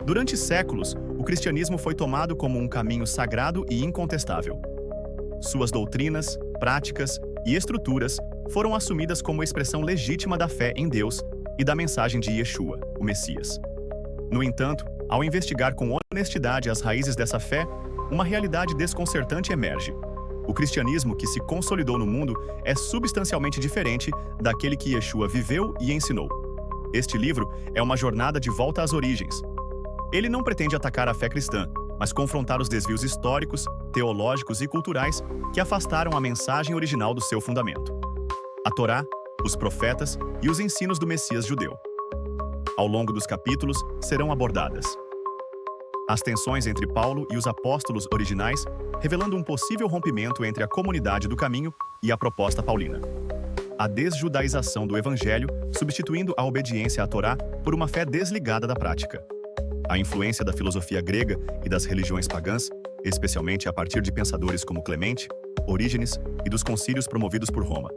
Durante séculos, o cristianismo foi tomado como um caminho sagrado e incontestável. Suas doutrinas, práticas e estruturas foram assumidas como expressão legítima da fé em Deus e da mensagem de Yeshua, o Messias. No entanto, ao investigar com honestidade as raízes dessa fé, uma realidade desconcertante emerge. O cristianismo que se consolidou no mundo é substancialmente diferente daquele que Yeshua viveu e ensinou. Este livro é uma jornada de volta às origens. Ele não pretende atacar a fé cristã, mas confrontar os desvios históricos, teológicos e culturais que afastaram a mensagem original do seu fundamento: a Torá, os profetas e os ensinos do Messias judeu. Ao longo dos capítulos, serão abordadas as tensões entre Paulo e os apóstolos originais, revelando um possível rompimento entre a comunidade do caminho e a proposta paulina. A desjudaização do evangelho, substituindo a obediência à Torá por uma fé desligada da prática. A influência da filosofia grega e das religiões pagãs, especialmente a partir de pensadores como Clemente, Orígenes e dos concílios promovidos por Roma.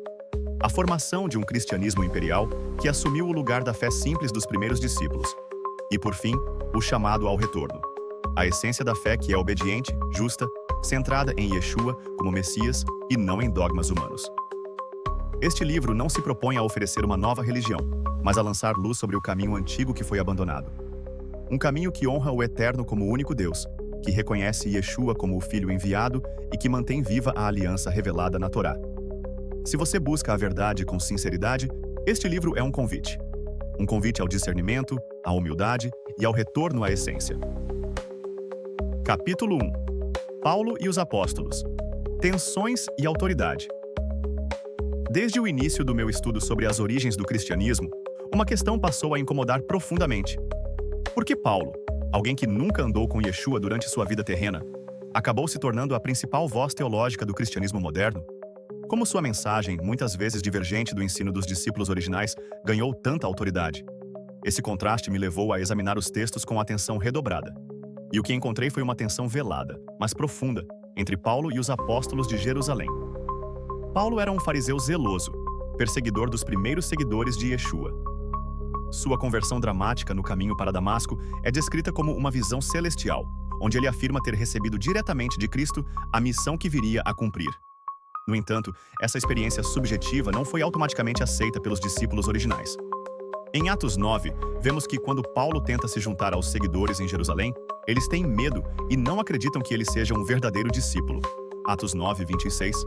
A formação de um cristianismo imperial que assumiu o lugar da fé simples dos primeiros discípulos. E, por fim, o chamado ao retorno. A essência da fé que é obediente, justa, centrada em Yeshua como Messias e não em dogmas humanos. Este livro não se propõe a oferecer uma nova religião, mas a lançar luz sobre o caminho antigo que foi abandonado. Um caminho que honra o Eterno como o único Deus, que reconhece Yeshua como o Filho enviado e que mantém viva a aliança revelada na Torá. Se você busca a verdade com sinceridade, este livro é um convite. Um convite ao discernimento, à humildade e ao retorno à essência. Capítulo 1. Paulo e os apóstolos. Tensões e autoridade. Desde o início do meu estudo sobre as origens do cristianismo, uma questão passou a incomodar profundamente. Por que Paulo, alguém que nunca andou com Yeshua durante sua vida terrena, acabou se tornando a principal voz teológica do cristianismo moderno? Como sua mensagem, muitas vezes divergente do ensino dos discípulos originais, ganhou tanta autoridade? Esse contraste me levou a examinar os textos com atenção redobrada. E o que encontrei foi uma tensão velada, mas profunda, entre Paulo e os apóstolos de Jerusalém. Paulo era um fariseu zeloso, perseguidor dos primeiros seguidores de Yeshua. Sua conversão dramática no caminho para Damasco é descrita como uma visão celestial, onde ele afirma ter recebido diretamente de Cristo a missão que viria a cumprir. No entanto, essa experiência subjetiva não foi automaticamente aceita pelos discípulos originais. Em Atos 9, vemos que quando Paulo tenta se juntar aos seguidores em Jerusalém, eles têm medo e não acreditam que ele seja um verdadeiro discípulo. Atos 9, 26.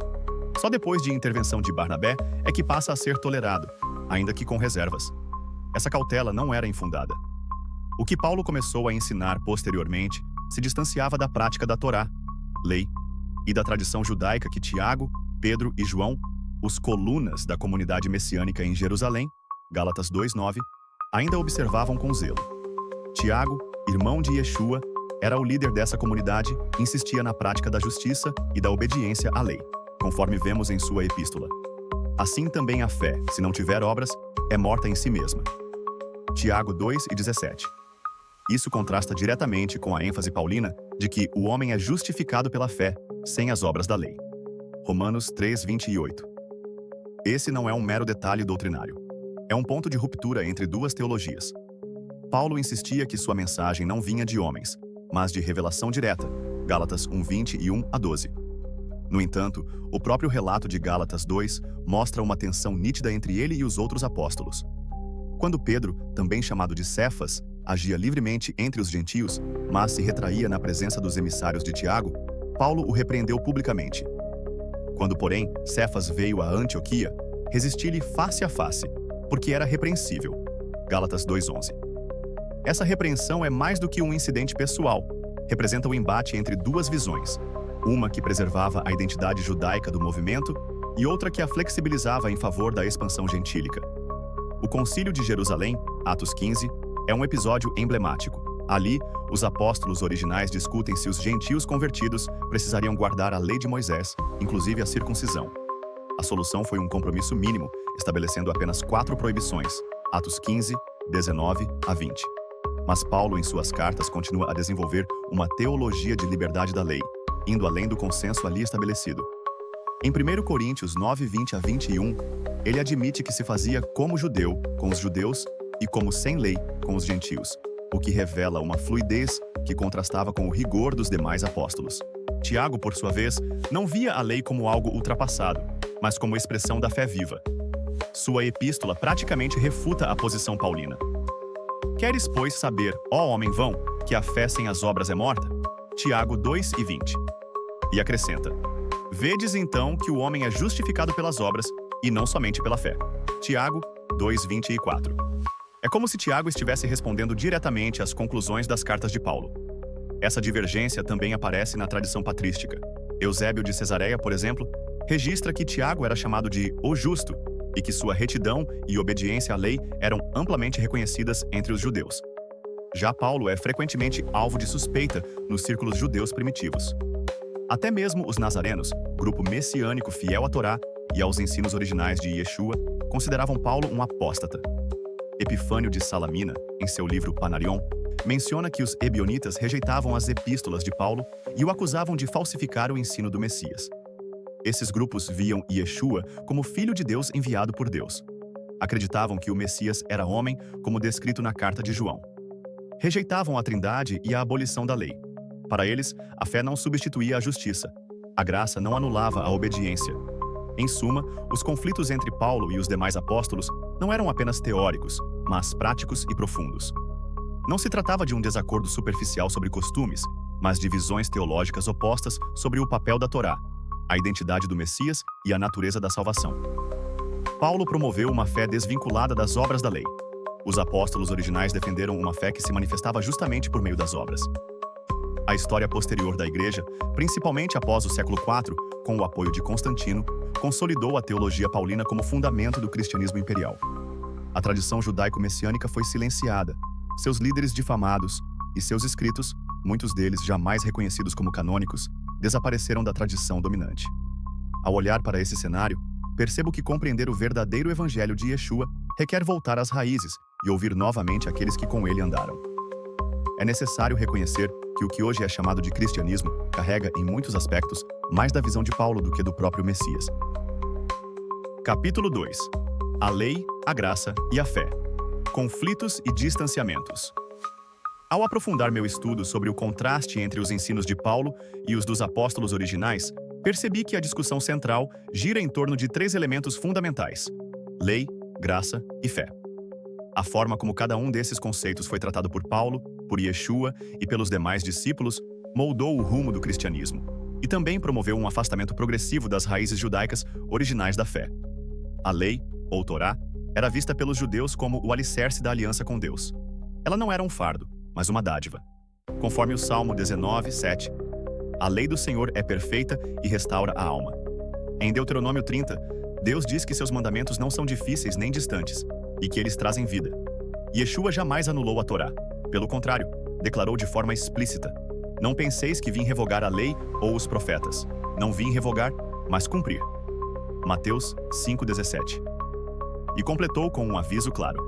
Só depois de intervenção de Barnabé é que passa a ser tolerado, ainda que com reservas. Essa cautela não era infundada. O que Paulo começou a ensinar posteriormente se distanciava da prática da Torá, lei, e da tradição judaica que Tiago, Pedro e João, os colunas da comunidade messiânica em Jerusalém, Gálatas 2:9, ainda observavam com zelo. Tiago, irmão de Yeshua, era o líder dessa comunidade e insistia na prática da justiça e da obediência à lei, conforme vemos em sua epístola. Assim também a fé, se não tiver obras, é morta em si mesma. Tiago 2:17. Isso contrasta diretamente com a ênfase paulina de que o homem é justificado pela fé, sem as obras da lei. Romanos 3:28. Esse não é um mero detalhe doutrinário. É um ponto de ruptura entre duas teologias. Paulo insistia que sua mensagem não vinha de homens, mas de revelação direta, Gálatas 1:20 e 1:12. No entanto, o próprio relato de Gálatas 2 mostra uma tensão nítida entre ele e os outros apóstolos. Quando Pedro, também chamado de Cefas, agia livremente entre os gentios, mas se retraía na presença dos emissários de Tiago, Paulo o repreendeu publicamente. Quando, porém, Cefas veio a Antioquia, resisti-lhe face a face, porque era repreensível. Gálatas 2:11. Essa repreensão é mais do que um incidente pessoal. Representa o embate entre duas visões. Uma que preservava a identidade judaica do movimento e outra que a flexibilizava em favor da expansão gentílica. O Concílio de Jerusalém, Atos 15, é um episódio emblemático. Ali, os apóstolos originais discutem se os gentios convertidos precisariam guardar a lei de Moisés, inclusive a circuncisão. A solução foi um compromisso mínimo, estabelecendo apenas 4 proibições, Atos 15, 19 a 20. Mas Paulo, em suas cartas, continua a desenvolver uma teologia de liberdade da lei, indo além do consenso ali estabelecido. Em 1 Coríntios 9, 20 a 21, ele admite que se fazia como judeu com os judeus e como sem lei com os gentios, o que revela uma fluidez que contrastava com o rigor dos demais apóstolos. Tiago, por sua vez, não via a lei como algo ultrapassado, mas como expressão da fé viva. Sua epístola praticamente refuta a posição paulina. Queres, pois, saber, ó homem vão, que a fé sem as obras é morta? Tiago 2:20. E acrescenta: Vedes então que o homem é justificado pelas obras e não somente pela fé. Tiago 2:24. É como se Tiago estivesse respondendo diretamente às conclusões das cartas de Paulo. Essa divergência também aparece na tradição patrística. Eusébio de Cesareia, por exemplo, registra que Tiago era chamado de o justo e que sua retidão e obediência à lei eram amplamente reconhecidas entre os judeus. Já Paulo é frequentemente alvo de suspeita nos círculos judeus primitivos. Até mesmo os nazarenos, grupo messiânico fiel à Torá e aos ensinos originais de Yeshua, consideravam Paulo um apóstata. Epifânio de Salamina, em seu livro Panarion, menciona que os ebionitas rejeitavam as epístolas de Paulo e o acusavam de falsificar o ensino do Messias. Esses grupos viam Yeshua como filho de Deus enviado por Deus. Acreditavam que o Messias era homem, como descrito na carta de João. Rejeitavam a Trindade e a abolição da lei. Para eles, a fé não substituía a justiça. A graça não anulava a obediência. Em suma, os conflitos entre Paulo e os demais apóstolos não eram apenas teóricos, mas práticos e profundos. Não se tratava de um desacordo superficial sobre costumes, mas de visões teológicas opostas sobre o papel da Torá, a identidade do Messias e a natureza da salvação. Paulo promoveu uma fé desvinculada das obras da lei. Os apóstolos originais defenderam uma fé que se manifestava justamente por meio das obras. A história posterior da Igreja, principalmente após o século IV, com o apoio de Constantino, consolidou a teologia paulina como fundamento do cristianismo imperial. A tradição judaico-messiânica foi silenciada, seus líderes difamados e seus escritos, muitos deles jamais reconhecidos como canônicos, desapareceram da tradição dominante. Ao olhar para esse cenário, percebo que compreender o verdadeiro evangelho de Yeshua requer voltar às raízes e ouvir novamente aqueles que com ele andaram. É necessário reconhecer que o que hoje é chamado de cristianismo carrega, em muitos aspectos, mais da visão de Paulo do que do próprio Messias. Capítulo 2. A lei, a graça e a fé. Conflitos e distanciamentos. Ao aprofundar meu estudo sobre o contraste entre os ensinos de Paulo e os dos apóstolos originais, percebi que a discussão central gira em torno de 3 elementos fundamentais: lei, graça e fé. A forma como cada um desses conceitos foi tratado por Paulo, por Yeshua e pelos demais discípulos moldou o rumo do cristianismo e também promoveu um afastamento progressivo das raízes judaicas originais da fé. A lei, ou Torá, era vista pelos judeus como o alicerce da aliança com Deus. Ela não era um fardo, mas uma dádiva. Conforme o Salmo 19:7, a lei do Senhor é perfeita e restaura a alma. Em Deuteronômio 30, Deus diz que seus mandamentos não são difíceis nem distantes, e que eles trazem vida. Yeshua jamais anulou a Torá. Pelo contrário, declarou de forma explícita: Não penseis que vim revogar a lei ou os profetas. Não vim revogar, mas cumprir. Mateus 5:17. E completou com um aviso claro: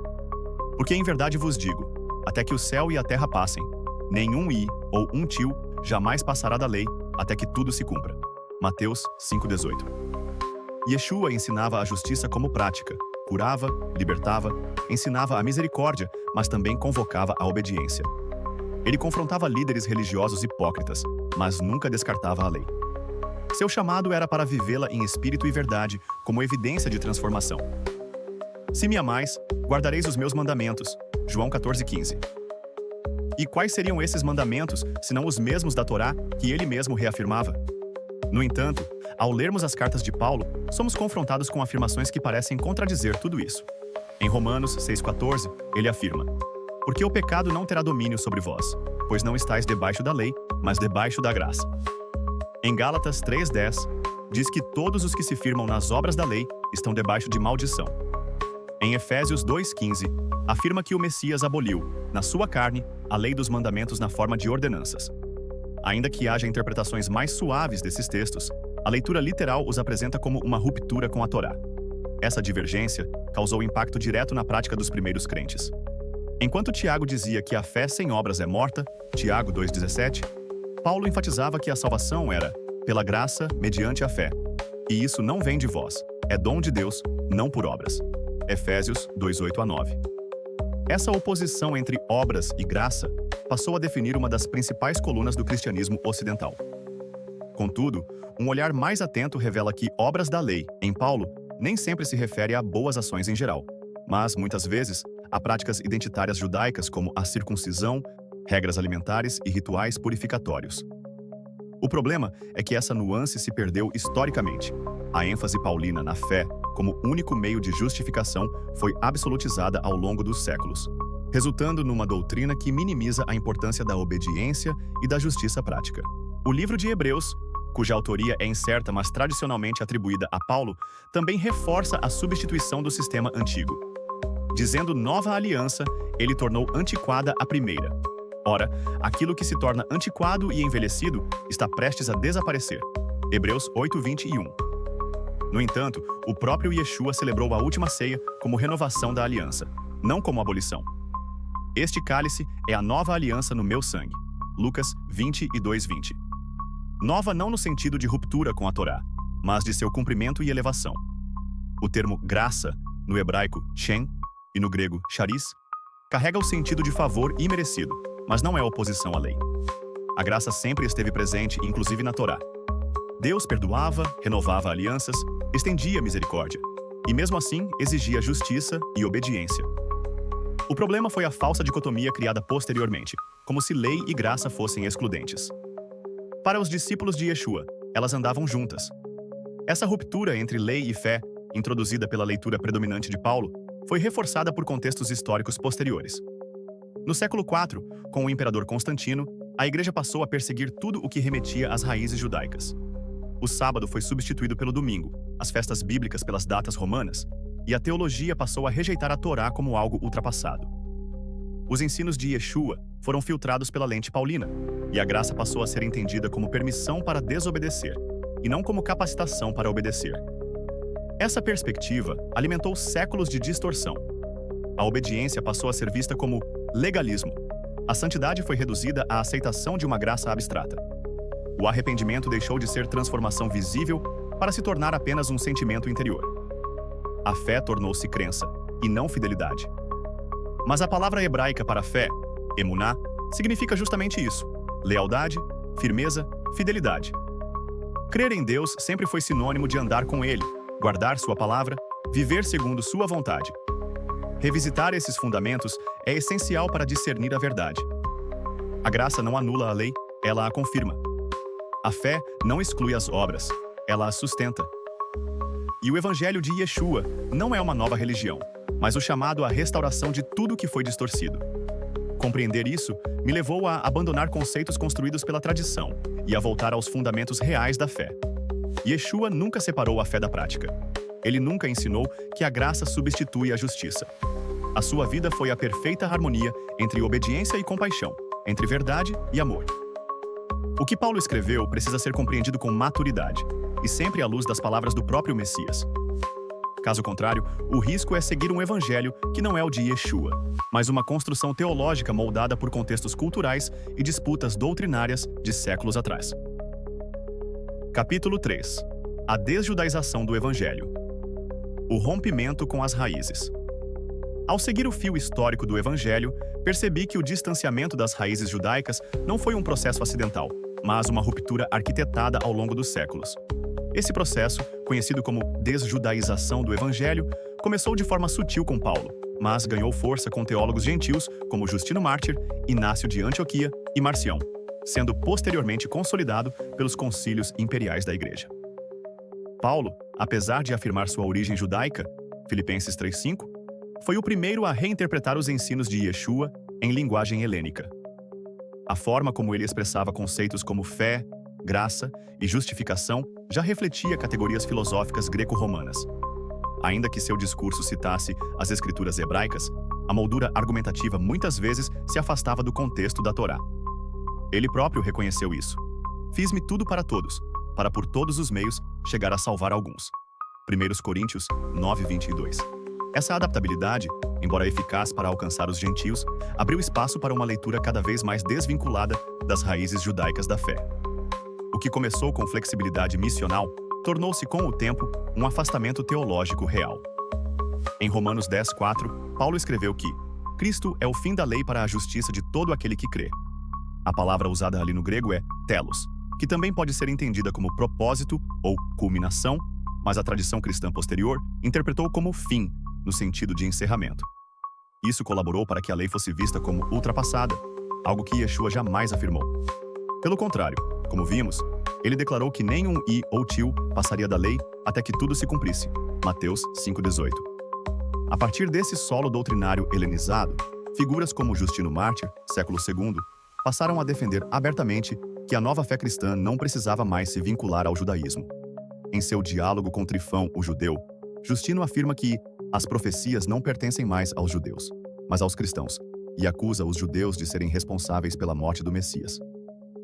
Porque em verdade vos digo, até que o céu e a terra passem, nenhum i ou um tio jamais passará da lei, até que tudo se cumpra. Mateus 5:18. Yeshua ensinava a justiça como prática, curava, libertava, ensinava a misericórdia, mas também convocava a obediência. Ele confrontava líderes religiosos hipócritas, mas nunca descartava a lei. Seu chamado era para vivê-la em espírito e verdade, como evidência de transformação. Se me amais, guardareis os meus mandamentos. João 14:15. E quais seriam esses mandamentos, senão os mesmos da Torá que ele mesmo reafirmava? No entanto, ao lermos as cartas de Paulo, somos confrontados com afirmações que parecem contradizer tudo isso. Em Romanos 6,14, ele afirma: Porque o pecado não terá domínio sobre vós, pois não estáis debaixo da lei, mas debaixo da graça. Em Gálatas 3,10, diz que todos os que se firmam nas obras da lei estão debaixo de maldição. Em Efésios 2,15, afirma que o Messias aboliu, na sua carne, a lei dos mandamentos na forma de ordenanças. Ainda que haja interpretações mais suaves desses textos, a leitura literal os apresenta como uma ruptura com a Torá. Essa divergência causou impacto direto na prática dos primeiros crentes. Enquanto Tiago dizia que a fé sem obras é morta, Tiago 2,17, Paulo enfatizava que a salvação era pela graça mediante a fé. E isso não vem de vós, é dom de Deus, não por obras. Efésios 2:8-9. Essa oposição entre obras e graça passou a definir uma das principais colunas do cristianismo ocidental. Contudo, um olhar mais atento revela que obras da lei, em Paulo, nem sempre se refere a boas ações em geral, mas, muitas vezes, a práticas identitárias judaicas como a circuncisão, regras alimentares e rituais purificatórios. O problema é que essa nuance se perdeu historicamente. A ênfase paulina na fé, como único meio de justificação, foi absolutizada ao longo dos séculos, resultando numa doutrina que minimiza a importância da obediência e da justiça prática. O livro de Hebreus, cuja autoria é incerta, mas tradicionalmente atribuída a Paulo, também reforça a substituição do sistema antigo. Dizendo nova aliança, ele tornou antiquada a primeira. Ora, aquilo que se torna antiquado e envelhecido está prestes a desaparecer. Hebreus 8:21. No entanto, o próprio Yeshua celebrou a última ceia como renovação da aliança, não como abolição. Este cálice é a nova aliança no meu sangue. Lucas 22:20. Nova não no sentido de ruptura com a Torá, mas de seu cumprimento e elevação. O termo graça, no hebraico shen e no grego charis, carrega o sentido de favor imerecido, mas não é oposição à lei. A graça sempre esteve presente, inclusive na Torá. Deus perdoava, renovava alianças, estendia misericórdia, e mesmo assim exigia justiça e obediência. O problema foi a falsa dicotomia criada posteriormente, como se lei e graça fossem excludentes. Para os discípulos de Yeshua, elas andavam juntas. Essa ruptura entre lei e fé, introduzida pela leitura predominante de Paulo, foi reforçada por contextos históricos posteriores. No século IV, com o imperador Constantino, a Igreja passou a perseguir tudo o que remetia às raízes judaicas. O sábado foi substituído pelo domingo, as festas bíblicas pelas datas romanas, e a teologia passou a rejeitar a Torá como algo ultrapassado. Os ensinos de Yeshua foram filtrados pela lente paulina, e a graça passou a ser entendida como permissão para desobedecer, e não como capacitação para obedecer. Essa perspectiva alimentou séculos de distorção. A obediência passou a ser vista como legalismo. A santidade foi reduzida à aceitação de uma graça abstrata. O arrependimento deixou de ser transformação visível para se tornar apenas um sentimento interior. A fé tornou-se crença, e não fidelidade. Mas a palavra hebraica para fé, emuná, significa justamente isso: lealdade, firmeza, fidelidade. Crer em Deus sempre foi sinônimo de andar com Ele, guardar sua palavra, viver segundo sua vontade. Revisitar esses fundamentos é essencial para discernir a verdade. A graça não anula a lei, ela a confirma. A fé não exclui as obras, ela as sustenta. E o Evangelho de Yeshua não é uma nova religião, mas o chamado à restauração de tudo que foi distorcido. Compreender isso me levou a abandonar conceitos construídos pela tradição e a voltar aos fundamentos reais da fé. Yeshua nunca separou a fé da prática. Ele nunca ensinou que a graça substitui a justiça. A sua vida foi a perfeita harmonia entre obediência e compaixão, entre verdade e amor. O que Paulo escreveu precisa ser compreendido com maturidade, e sempre à luz das palavras do próprio Messias. Caso contrário, o risco é seguir um evangelho que não é o de Yeshua, mas uma construção teológica moldada por contextos culturais e disputas doutrinárias de séculos atrás. Capítulo 3. A desjudaização do Evangelho. O rompimento com as raízes. Ao seguir o fio histórico do Evangelho, percebi que o distanciamento das raízes judaicas não foi um processo acidental, mas uma ruptura arquitetada ao longo dos séculos. Esse processo, conhecido como desjudaização do Evangelho, começou de forma sutil com Paulo, mas ganhou força com teólogos gentios como Justino Mártir, Inácio de Antioquia e Marcião, sendo posteriormente consolidado pelos concílios imperiais da Igreja. Paulo, apesar de afirmar sua origem judaica, Filipenses 3:5, foi o primeiro a reinterpretar os ensinos de Yeshua em linguagem helênica. A forma como ele expressava conceitos como fé, graça e justificação já refletia categorias filosóficas greco-romanas. Ainda que seu discurso citasse as escrituras hebraicas, a moldura argumentativa muitas vezes se afastava do contexto da Torá. Ele próprio reconheceu isso. Fiz-me tudo para todos, para por todos os meios chegar a salvar alguns. 1 Coríntios 9:22. Essa adaptabilidade, embora eficaz para alcançar os gentios, abriu espaço para uma leitura cada vez mais desvinculada das raízes judaicas da fé. O que começou com flexibilidade missional tornou-se com o tempo um afastamento teológico real. Em Romanos 10:4, Paulo escreveu que Cristo é o fim da lei para a justiça de todo aquele que crê. A palavra usada ali no grego é telos, que também pode ser entendida como propósito ou culminação, mas a tradição cristã posterior interpretou como fim, no sentido de encerramento. Isso colaborou para que a lei fosse vista como ultrapassada, algo que Yeshua jamais afirmou. Pelo contrário, como vimos, ele declarou que nenhum i ou tio passaria da lei até que tudo se cumprisse. Mateus 5,18. A partir desse solo doutrinário helenizado, figuras como Justino Mártir, século II, passaram a defender abertamente que a nova fé cristã não precisava mais se vincular ao judaísmo. Em seu diálogo com Trifão, o judeu, Justino afirma que as profecias não pertencem mais aos judeus, mas aos cristãos, e acusa os judeus de serem responsáveis pela morte do Messias.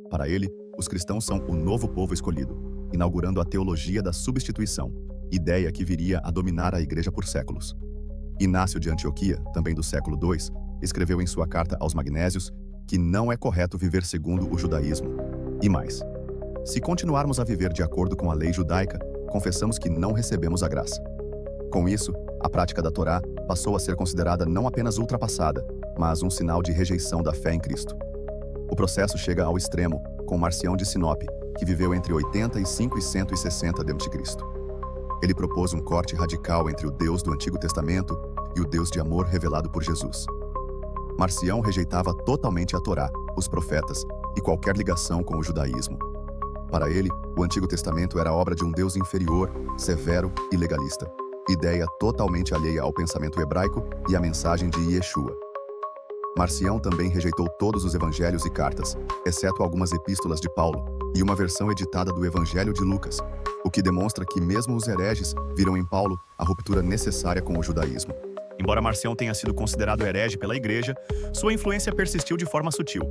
Para ele, os cristãos são o novo povo escolhido, inaugurando a teologia da substituição, ideia que viria a dominar a igreja por séculos. Inácio de Antioquia, também do século II, escreveu em sua carta aos Magnésios que não é correto viver segundo o judaísmo. E mais, se continuarmos a viver de acordo com a lei judaica, confessamos que não recebemos a graça. Com isso, a prática da Torá passou a ser considerada não apenas ultrapassada, mas um sinal de rejeição da fé em Cristo. O processo chega ao extremo com Marcião de Sinope, que viveu entre 85 e 160 d.C. Ele propôs um corte radical entre o Deus do Antigo Testamento e o Deus de amor revelado por Jesus. Marcião rejeitava totalmente a Torá, os profetas e qualquer ligação com o judaísmo. Para ele, o Antigo Testamento era obra de um Deus inferior, severo e legalista, ideia totalmente alheia ao pensamento hebraico e à mensagem de Yeshua. Marcião também rejeitou todos os evangelhos e cartas, exceto algumas epístolas de Paulo e uma versão editada do Evangelho de Lucas, o que demonstra que mesmo os hereges viram em Paulo a ruptura necessária com o judaísmo. Embora Marcião tenha sido considerado herege pela Igreja, sua influência persistiu de forma sutil.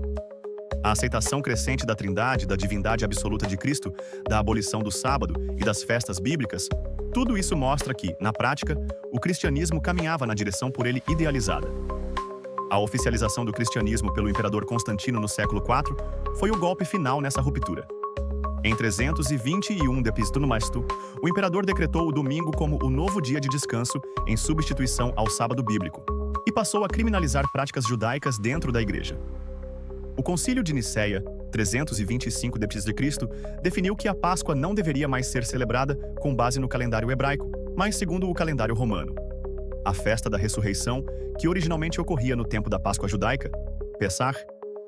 A aceitação crescente da Trindade, da divindade absoluta de Cristo, da abolição do sábado e das festas bíblicas, tudo isso mostra que, na prática, o cristianismo caminhava na direção por ele idealizada. A oficialização do cristianismo pelo imperador Constantino no século IV foi o golpe final nessa ruptura. Em 321 d.C., o imperador decretou o domingo como o novo dia de descanso em substituição ao sábado bíblico e passou a criminalizar práticas judaicas dentro da igreja. O Concílio de Nicéia, 325 d.C., definiu que a Páscoa não deveria mais ser celebrada com base no calendário hebraico, mas segundo o calendário romano. A festa da ressurreição, que originalmente ocorria no tempo da Páscoa judaica, Pessach,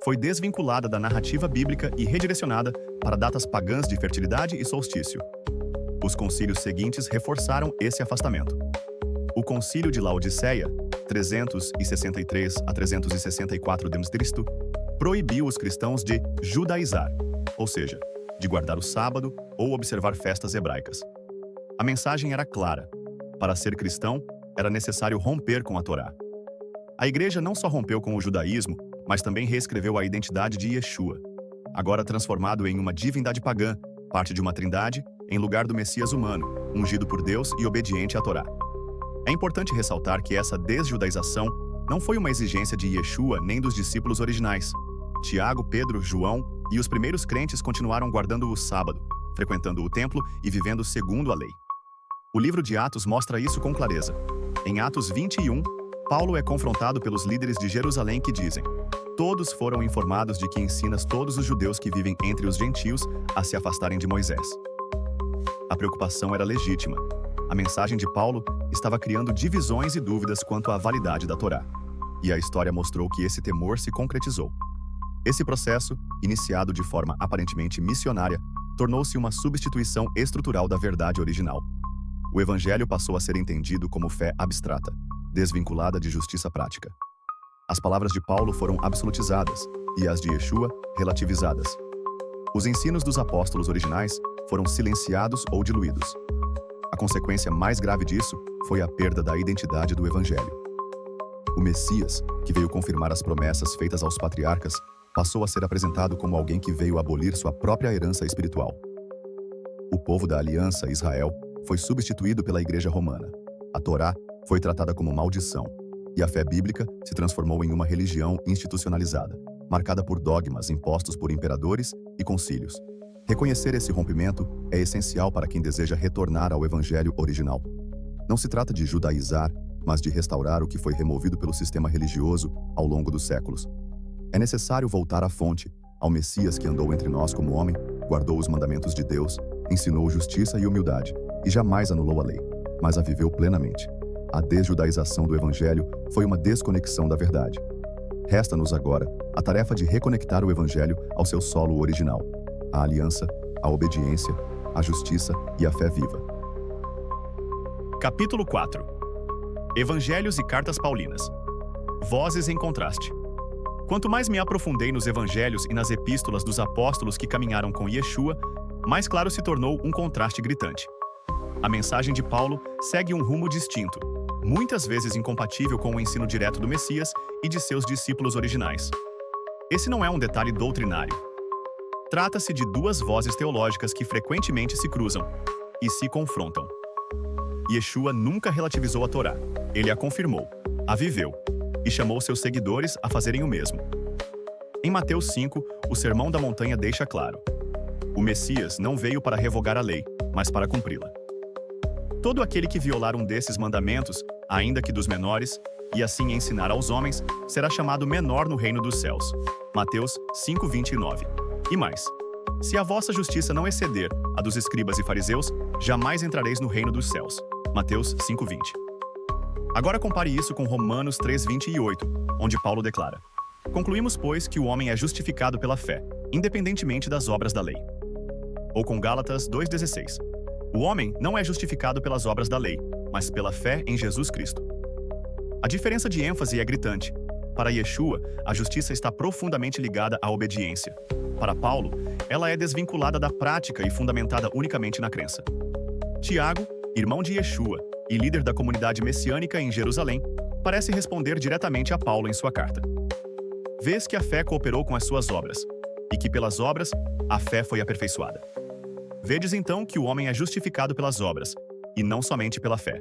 foi desvinculada da narrativa bíblica e redirecionada para datas pagãs de fertilidade e solstício. Os concílios seguintes reforçaram esse afastamento. O Concílio de Laodiceia, 363 a 364 d.C., proibiu os cristãos de judaizar, ou seja, de guardar o sábado ou observar festas hebraicas. A mensagem era clara: para ser cristão, era necessário romper com a Torá. A igreja não só rompeu com o judaísmo, mas também reescreveu a identidade de Yeshua, agora transformado em uma divindade pagã, parte de uma trindade, em lugar do Messias humano, ungido por Deus e obediente à Torá. É importante ressaltar que essa desjudaização não foi uma exigência de Yeshua nem dos discípulos originais. Tiago, Pedro, João e os primeiros crentes continuaram guardando o sábado, frequentando o templo e vivendo segundo a lei. O livro de Atos mostra isso com clareza. Em Atos 21, Paulo é confrontado pelos líderes de Jerusalém que dizem: todos foram informados de que ensinas todos os judeus que vivem entre os gentios a se afastarem de Moisés. A preocupação era legítima. A mensagem de Paulo estava criando divisões e dúvidas quanto à validade da Torá. E a história mostrou que esse temor se concretizou. Esse processo, iniciado de forma aparentemente missionária, tornou-se uma substituição estrutural da verdade original. O Evangelho passou a ser entendido como fé abstrata, desvinculada de justiça prática. As palavras de Paulo foram absolutizadas e as de Yeshua relativizadas. Os ensinos dos apóstolos originais foram silenciados ou diluídos. A consequência mais grave disso foi a perda da identidade do Evangelho. O Messias, que veio confirmar as promessas feitas aos patriarcas, passou a ser apresentado como alguém que veio abolir sua própria herança espiritual. O povo da aliança, Israel, foi substituído pela Igreja Romana. A Torá foi tratada como maldição, e a fé bíblica se transformou em uma religião institucionalizada, marcada por dogmas impostos por imperadores e concílios. Reconhecer esse rompimento é essencial para quem deseja retornar ao Evangelho original. Não se trata de judaizar, mas de restaurar o que foi removido pelo sistema religioso ao longo dos séculos. É necessário voltar à fonte, ao Messias que andou entre nós como homem, guardou os mandamentos de Deus, ensinou justiça e humildade, e jamais anulou a lei, mas a viveu plenamente. A desjudaização do Evangelho foi uma desconexão da verdade. Resta-nos agora a tarefa de reconectar o Evangelho ao seu solo original, a aliança, a obediência, a justiça e a fé viva. Capítulo 4. Evangelhos e Cartas Paulinas. Vozes em contraste. Quanto mais me aprofundei nos evangelhos e nas epístolas dos apóstolos que caminharam com Yeshua, mais claro se tornou um contraste gritante. A mensagem de Paulo segue um rumo distinto, muitas vezes incompatível com o ensino direto do Messias e de seus discípulos originais. Esse não é um detalhe doutrinário. Trata-se de duas vozes teológicas que frequentemente se cruzam e se confrontam. Yeshua nunca relativizou a Torá. Ele a confirmou, a viveu, e chamou seus seguidores a fazerem o mesmo. Em Mateus 5, o Sermão da Montanha deixa claro: o Messias não veio para revogar a lei, mas para cumpri-la. Todo aquele que violar um desses mandamentos, ainda que dos menores, e assim ensinar aos homens, será chamado menor no reino dos céus. Mateus 5:29. E mais: se a vossa justiça não exceder a dos escribas e fariseus, jamais entrareis no reino dos céus. Mateus 5:20. Agora compare isso com Romanos 3:28, onde Paulo declara: concluímos, pois, que o homem é justificado pela fé, independentemente das obras da lei. Ou com Gálatas 2:16. O homem não é justificado pelas obras da lei, mas pela fé em Jesus Cristo. A diferença de ênfase é gritante. Para Yeshua, a justiça está profundamente ligada à obediência. Para Paulo, ela é desvinculada da prática e fundamentada unicamente na crença. Tiago, irmão de Yeshua e líder da comunidade messiânica em Jerusalém, parece responder diretamente a Paulo em sua carta. Vês que a fé cooperou com as suas obras, e que pelas obras a fé foi aperfeiçoada. Vedes então que o homem é justificado pelas obras, e não somente pela fé.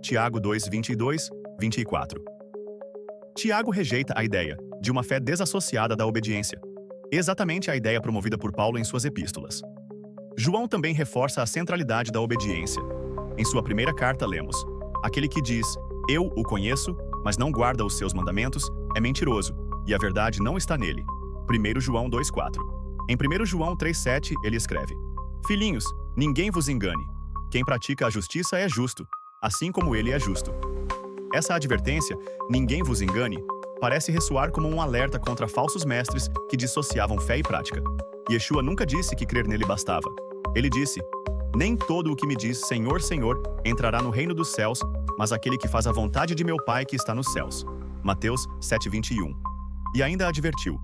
Tiago 2:22, 24. Tiago rejeita a ideia de uma fé desassociada da obediência, exatamente a ideia promovida por Paulo em suas epístolas. João também reforça a centralidade da obediência. Em sua primeira carta lemos: aquele que diz, eu o conheço, mas não guarda os seus mandamentos, é mentiroso, e a verdade não está nele. 1 João 2:4. Em 1 João 3:7 ele escreve: filhinhos, ninguém vos engane. Quem pratica a justiça é justo, assim como ele é justo. Essa advertência, ninguém vos engane, parece ressoar como um alerta contra falsos mestres que dissociavam fé e prática. Yeshua nunca disse que crer nele bastava. Ele disse: nem todo o que me diz Senhor, Senhor entrará no reino dos céus, mas aquele que faz a vontade de meu Pai que está nos céus. Mateus 7:21. E ainda advertiu: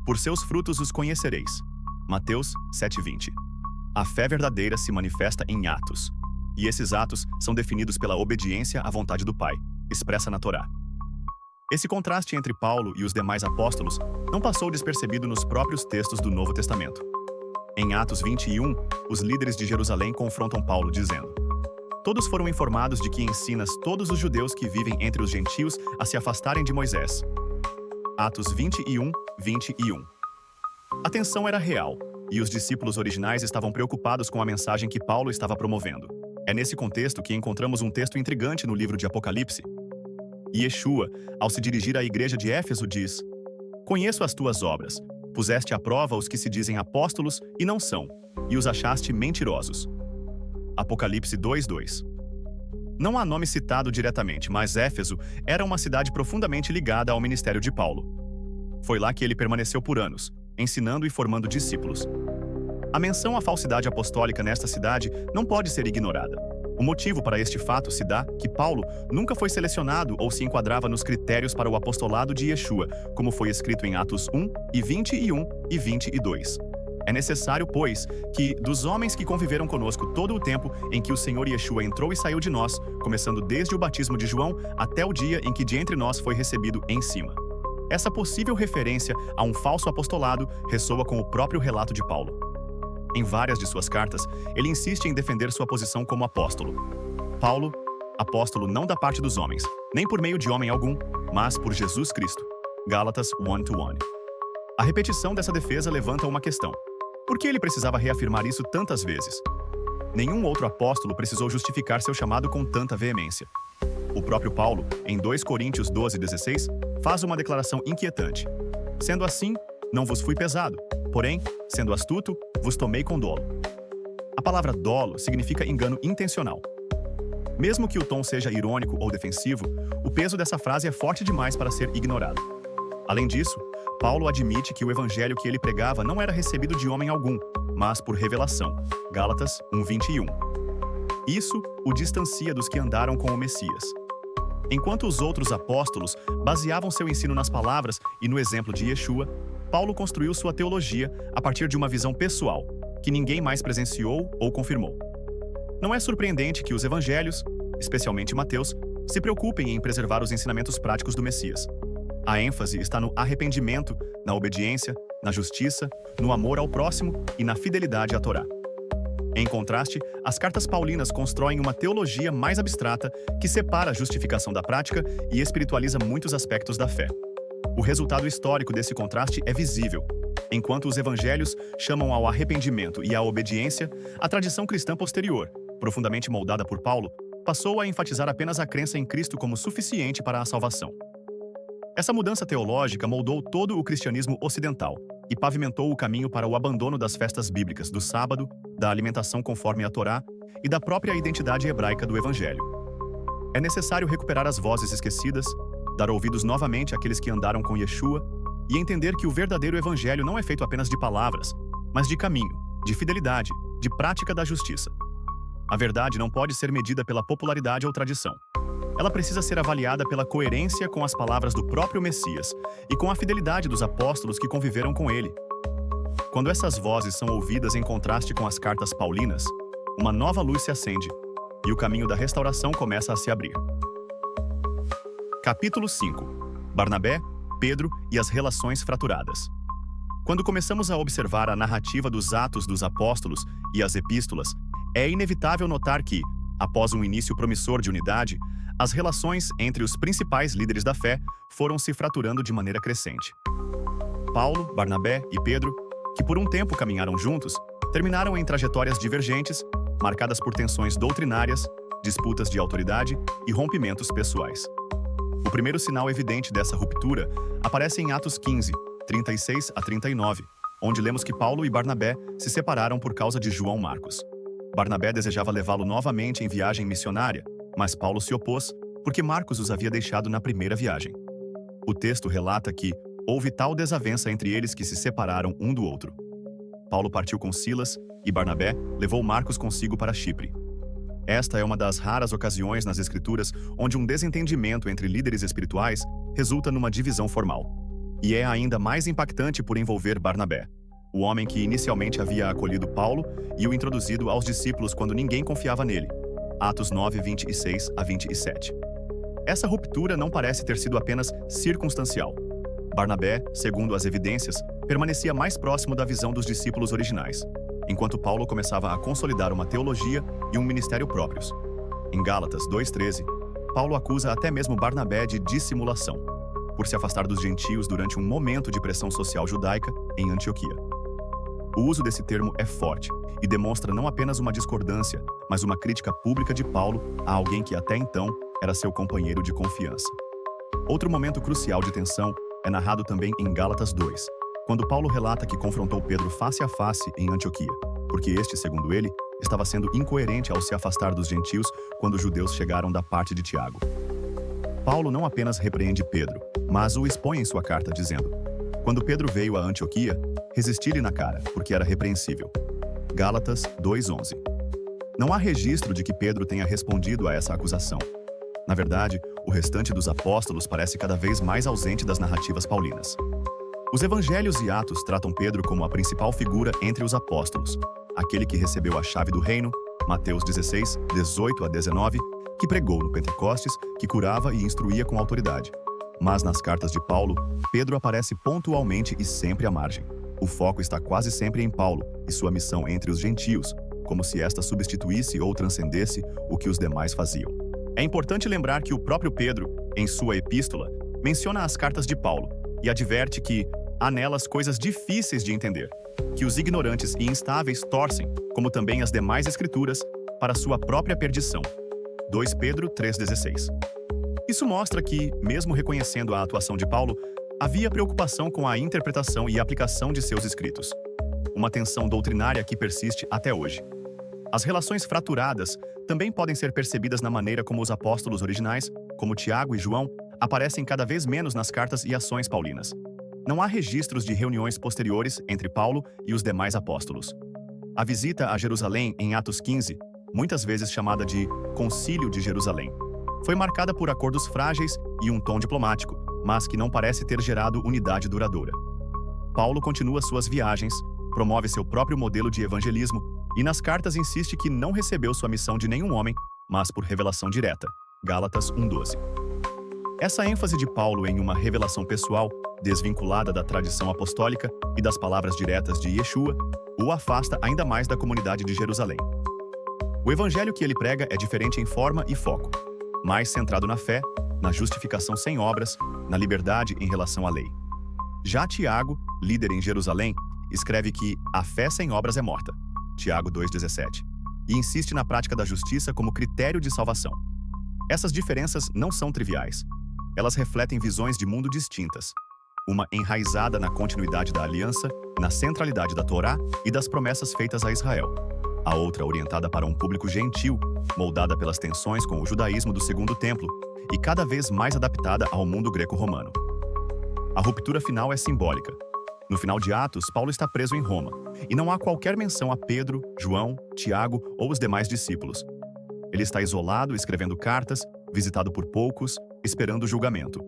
por seus frutos os conhecereis. Mateus 7:20. A fé verdadeira se manifesta em atos, e esses atos são definidos pela obediência à vontade do Pai, expressa na Torá. Esse contraste entre Paulo e os demais apóstolos não passou despercebido nos próprios textos do Novo Testamento. Em Atos 21, os líderes de Jerusalém confrontam Paulo dizendo: todos foram informados de que ensinas todos os judeus que vivem entre os gentios a se afastarem de Moisés. Atos 21:21. A tensão era real, e os discípulos originais estavam preocupados com a mensagem que Paulo estava promovendo. É nesse contexto que encontramos um texto intrigante no livro de Apocalipse. Yeshua, ao se dirigir à igreja de Éfeso, diz: conheço as tuas obras, puseste à prova os que se dizem apóstolos e não são, e os achaste mentirosos. Apocalipse 2:2. Não há nome citado diretamente, mas Éfeso era uma cidade profundamente ligada ao ministério de Paulo. Foi lá que ele permaneceu por anos, ensinando e formando discípulos. A menção à falsidade apostólica nesta cidade não pode ser ignorada. O motivo para este fato se dá que Paulo nunca foi selecionado ou se enquadrava nos critérios para o apostolado de Yeshua, como foi escrito em Atos 1:21 e 22. É necessário, pois, que, dos homens que conviveram conosco todo o tempo em que o Senhor Yeshua entrou e saiu de nós, começando desde o batismo de João até o dia em que de entre nós foi recebido em cima. Essa possível referência a um falso apostolado ressoa com o próprio relato de Paulo. Em várias de suas cartas, ele insiste em defender sua posição como apóstolo. Paulo, apóstolo não da parte dos homens, nem por meio de homem algum, mas por Jesus Cristo. Gálatas 1:1. A repetição dessa defesa levanta uma questão. Por que ele precisava reafirmar isso tantas vezes? Nenhum outro apóstolo precisou justificar seu chamado com tanta veemência. O O próprio Paulo, em 2 Coríntios 12:16, faz uma declaração inquietante. Sendo assim, não vos fui pesado, porém, sendo astuto, vos tomei com dolo. A palavra dolo significa engano intencional. Mesmo que o tom seja irônico ou defensivo, o peso dessa frase é forte demais para ser ignorado. Além disso, Paulo admite que o evangelho que ele pregava não era recebido de homem algum, mas por revelação. Gálatas 1:21. Isso o distancia dos que andaram com o Messias. Enquanto os outros apóstolos baseavam seu ensino nas palavras e no exemplo de Yeshua, Paulo construiu sua teologia a partir de uma visão pessoal, que ninguém mais presenciou ou confirmou. Não é surpreendente que os evangelhos, especialmente Mateus, se preocupem em preservar os ensinamentos práticos do Messias. A ênfase está no arrependimento, na obediência, na justiça, no amor ao próximo e na fidelidade à Torá. Em contraste, as cartas paulinas constroem uma teologia mais abstrata que separa a justificação da prática e espiritualiza muitos aspectos da fé. O resultado histórico desse contraste é visível. Enquanto os evangelhos chamam ao arrependimento e à obediência, a tradição cristã posterior, profundamente moldada por Paulo, passou a enfatizar apenas a crença em Cristo como suficiente para a salvação. Essa mudança teológica moldou todo o cristianismo ocidental e pavimentou o caminho para o abandono das festas bíblicas, do sábado, da alimentação conforme a Torá e da própria identidade hebraica do Evangelho. É necessário recuperar as vozes esquecidas, dar ouvidos novamente àqueles que andaram com Yeshua e entender que o verdadeiro Evangelho não é feito apenas de palavras, mas de caminho, de fidelidade, de prática da justiça. A verdade não pode ser medida pela popularidade ou tradição. Ela precisa ser avaliada pela coerência com as palavras do próprio Messias e com a fidelidade dos apóstolos que conviveram com ele. Quando essas vozes são ouvidas em contraste com as cartas paulinas, uma nova luz se acende e o caminho da restauração começa a se abrir. Capítulo 5. Barnabé, Pedro e as relações fraturadas. Quando começamos a observar a narrativa dos Atos dos Apóstolos e as epístolas, é inevitável notar que, após um início promissor de unidade, as relações entre os principais líderes da fé foram se fraturando de maneira crescente. Paulo, Barnabé e Pedro, que por um tempo caminharam juntos, terminaram em trajetórias divergentes, marcadas por tensões doutrinárias, disputas de autoridade e rompimentos pessoais. O primeiro sinal evidente dessa ruptura aparece em Atos 15, 36 a 39, onde lemos que Paulo e Barnabé se separaram por causa de João Marcos. Barnabé desejava levá-lo novamente em viagem missionária, mas Paulo se opôs porque Marcos os havia deixado na primeira viagem. O texto relata que houve tal desavença entre eles que se separaram um do outro. Paulo partiu com Silas e Barnabé levou Marcos consigo para Chipre. Esta é uma das raras ocasiões nas Escrituras onde um desentendimento entre líderes espirituais resulta numa divisão formal. E é ainda mais impactante por envolver Barnabé, o homem que inicialmente havia acolhido Paulo e o introduzido aos discípulos quando ninguém confiava nele. Atos 9, 26 a 27. Essa ruptura não parece ter sido apenas circunstancial. Barnabé, segundo as evidências, permanecia mais próximo da visão dos discípulos originais, enquanto Paulo começava a consolidar uma teologia e um ministério próprios. Em Gálatas 2:13, Paulo acusa até mesmo Barnabé de dissimulação, por se afastar dos gentios durante um momento de pressão social judaica em Antioquia. O uso desse termo é forte e demonstra não apenas uma discordância, mas uma crítica pública de Paulo a alguém que até então era seu companheiro de confiança. Outro momento crucial de tensão é narrado também em Gálatas 2, quando Paulo relata que confrontou Pedro face a face em Antioquia, porque este, segundo ele, estava sendo incoerente ao se afastar dos gentios quando os judeus chegaram da parte de Tiago. Paulo não apenas repreende Pedro, mas o expõe em sua carta dizendo: quando Pedro veio a Antioquia, resisti-lhe na cara, porque era repreensível. Gálatas 2:11. Não há registro de que Pedro tenha respondido a essa acusação. Na verdade, o restante dos apóstolos parece cada vez mais ausente das narrativas paulinas. Os evangelhos e Atos tratam Pedro como a principal figura entre os apóstolos, aquele que recebeu a chave do reino, Mateus 16, 18 a 19, que pregou no Pentecostes, que curava e instruía com autoridade. Mas nas cartas de Paulo, Pedro aparece pontualmente e sempre à margem. O foco está quase sempre em Paulo e sua missão entre os gentios, como se esta substituísse ou transcendesse o que os demais faziam. É importante lembrar que o próprio Pedro, em sua epístola, menciona as cartas de Paulo e adverte que há nelas coisas difíceis de entender, que os ignorantes e instáveis torcem, como também as demais escrituras, para sua própria perdição. 2 Pedro 3,16. Isso mostra que, mesmo reconhecendo a atuação de Paulo, havia preocupação com a interpretação e aplicação de seus escritos. Uma tensão doutrinária que persiste até hoje. As relações fraturadas também podem ser percebidas na maneira como os apóstolos originais, como Tiago e João, aparecem cada vez menos nas cartas e ações paulinas. Não há registros de reuniões posteriores entre Paulo e os demais apóstolos. A visita a Jerusalém em Atos 15, muitas vezes chamada de Concílio de Jerusalém, foi marcada por acordos frágeis e um tom diplomático, mas que não parece ter gerado unidade duradoura. Paulo continua suas viagens, promove seu próprio modelo de evangelismo e nas cartas insiste que não recebeu sua missão de nenhum homem, mas por revelação direta. Gálatas 1:12. Essa ênfase de Paulo em uma revelação pessoal, desvinculada da tradição apostólica e das palavras diretas de Yeshua, o afasta ainda mais da comunidade de Jerusalém. O evangelho que ele prega é diferente em forma e foco, mais centrado na fé, na justificação sem obras, na liberdade em relação à lei. Já Tiago, líder em Jerusalém, escreve que a fé sem obras é morta, Tiago 2:17, e insiste na prática da justiça como critério de salvação. Essas diferenças não são triviais. Elas refletem visões de mundo distintas. Uma enraizada na continuidade da aliança, na centralidade da Torá e das promessas feitas a Israel. A outra orientada para um público gentil, moldada pelas tensões com o judaísmo do Segundo Templo e cada vez mais adaptada ao mundo greco-romano. A ruptura final é simbólica. No final de Atos, Paulo está preso em Roma, e não há qualquer menção a Pedro, João, Tiago ou os demais discípulos. Ele está isolado, escrevendo cartas, visitado por poucos, esperando o julgamento.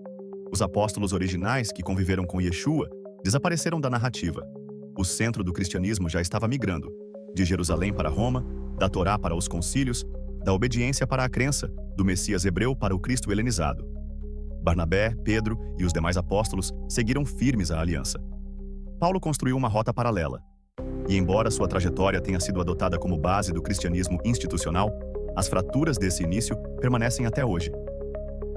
Os apóstolos originais que conviveram com Yeshua desapareceram da narrativa. O centro do cristianismo já estava migrando, de Jerusalém para Roma, da Torá para os concílios, da obediência para a crença, do Messias hebreu para o Cristo helenizado. Barnabé, Pedro e os demais apóstolos seguiram firmes à aliança. Paulo construiu uma rota paralela. E embora sua trajetória tenha sido adotada como base do cristianismo institucional, as fraturas desse início permanecem até hoje.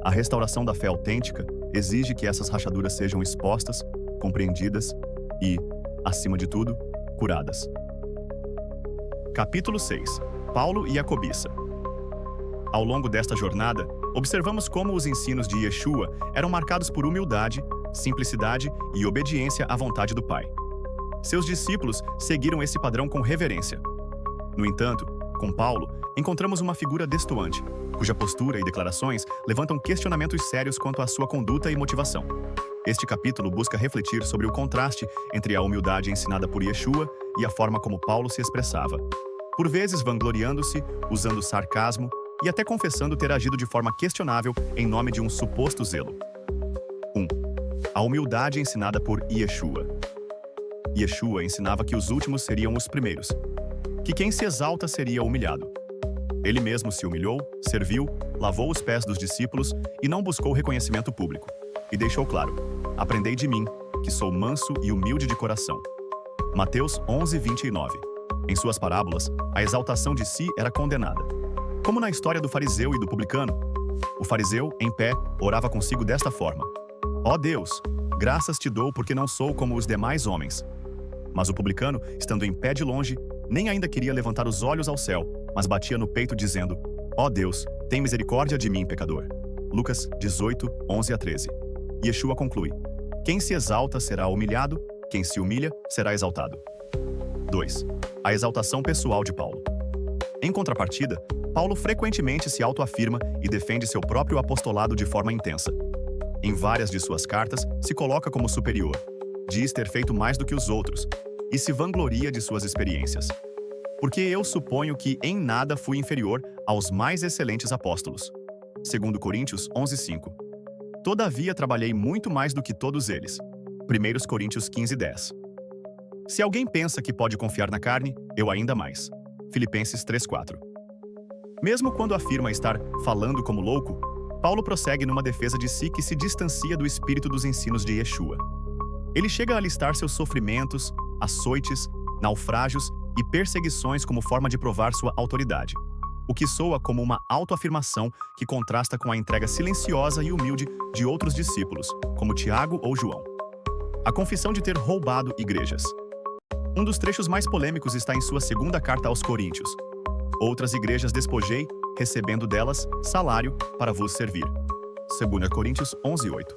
A restauração da fé autêntica exige que essas rachaduras sejam expostas, compreendidas e, acima de tudo, curadas. Capítulo 6. Paulo e a cobiça. Ao longo desta jornada, observamos como os ensinos de Yeshua eram marcados por humildade, simplicidade e obediência à vontade do Pai. Seus discípulos seguiram esse padrão com reverência. No entanto, com Paulo, encontramos uma figura destoante, cuja postura e declarações levantam questionamentos sérios quanto à sua conduta e motivação. Este capítulo busca refletir sobre o contraste entre a humildade ensinada por Yeshua e a forma como Paulo se expressava, por vezes vangloriando-se, usando sarcasmo e até confessando ter agido de forma questionável em nome de um suposto zelo. 1. A humildade ensinada por Yeshua. Yeshua ensinava que os últimos seriam os primeiros, que quem se exalta seria humilhado. Ele mesmo se humilhou, serviu, lavou os pés dos discípulos e não buscou reconhecimento público. E deixou claro: aprendei de mim, que sou manso e humilde de coração. Mateus 11:29. Em suas parábolas, a exaltação de si era condenada. Como na história do fariseu e do publicano, o fariseu, em pé, orava consigo desta forma: ó Deus, graças te dou porque não sou como os demais homens. Mas o publicano, estando em pé de longe, nem ainda queria levantar os olhos ao céu, mas batia no peito dizendo: ó Deus, tem misericórdia de mim, pecador. Lucas 18:11-13. Yeshua conclui: quem se exalta será humilhado, quem se humilha será exaltado. 2. A exaltação pessoal de Paulo. Em contrapartida, Paulo frequentemente se autoafirma e defende seu próprio apostolado de forma intensa. Em várias de suas cartas, se coloca como superior, diz ter feito mais do que os outros e se vangloria de suas experiências. Porque eu suponho que em nada fui inferior aos mais excelentes apóstolos. 2 Coríntios 11:5. Todavia trabalhei muito mais do que todos eles. 1 Coríntios 15:10. Se alguém pensa que pode confiar na carne, eu ainda mais. Filipenses 3:4. Mesmo quando afirma estar falando como louco, Paulo prossegue numa defesa de si que se distancia do espírito dos ensinos de Yeshua. Ele chega a listar seus sofrimentos, açoites, naufrágios e perseguições como forma de provar sua autoridade, o que soa como uma autoafirmação que contrasta com a entrega silenciosa e humilde de outros discípulos, como Tiago ou João. A confissão de ter roubado igrejas. Um dos trechos mais polêmicos está em sua segunda carta aos Coríntios. Outras igrejas despojei, recebendo delas salário para vos servir. 2 Coríntios 11:8.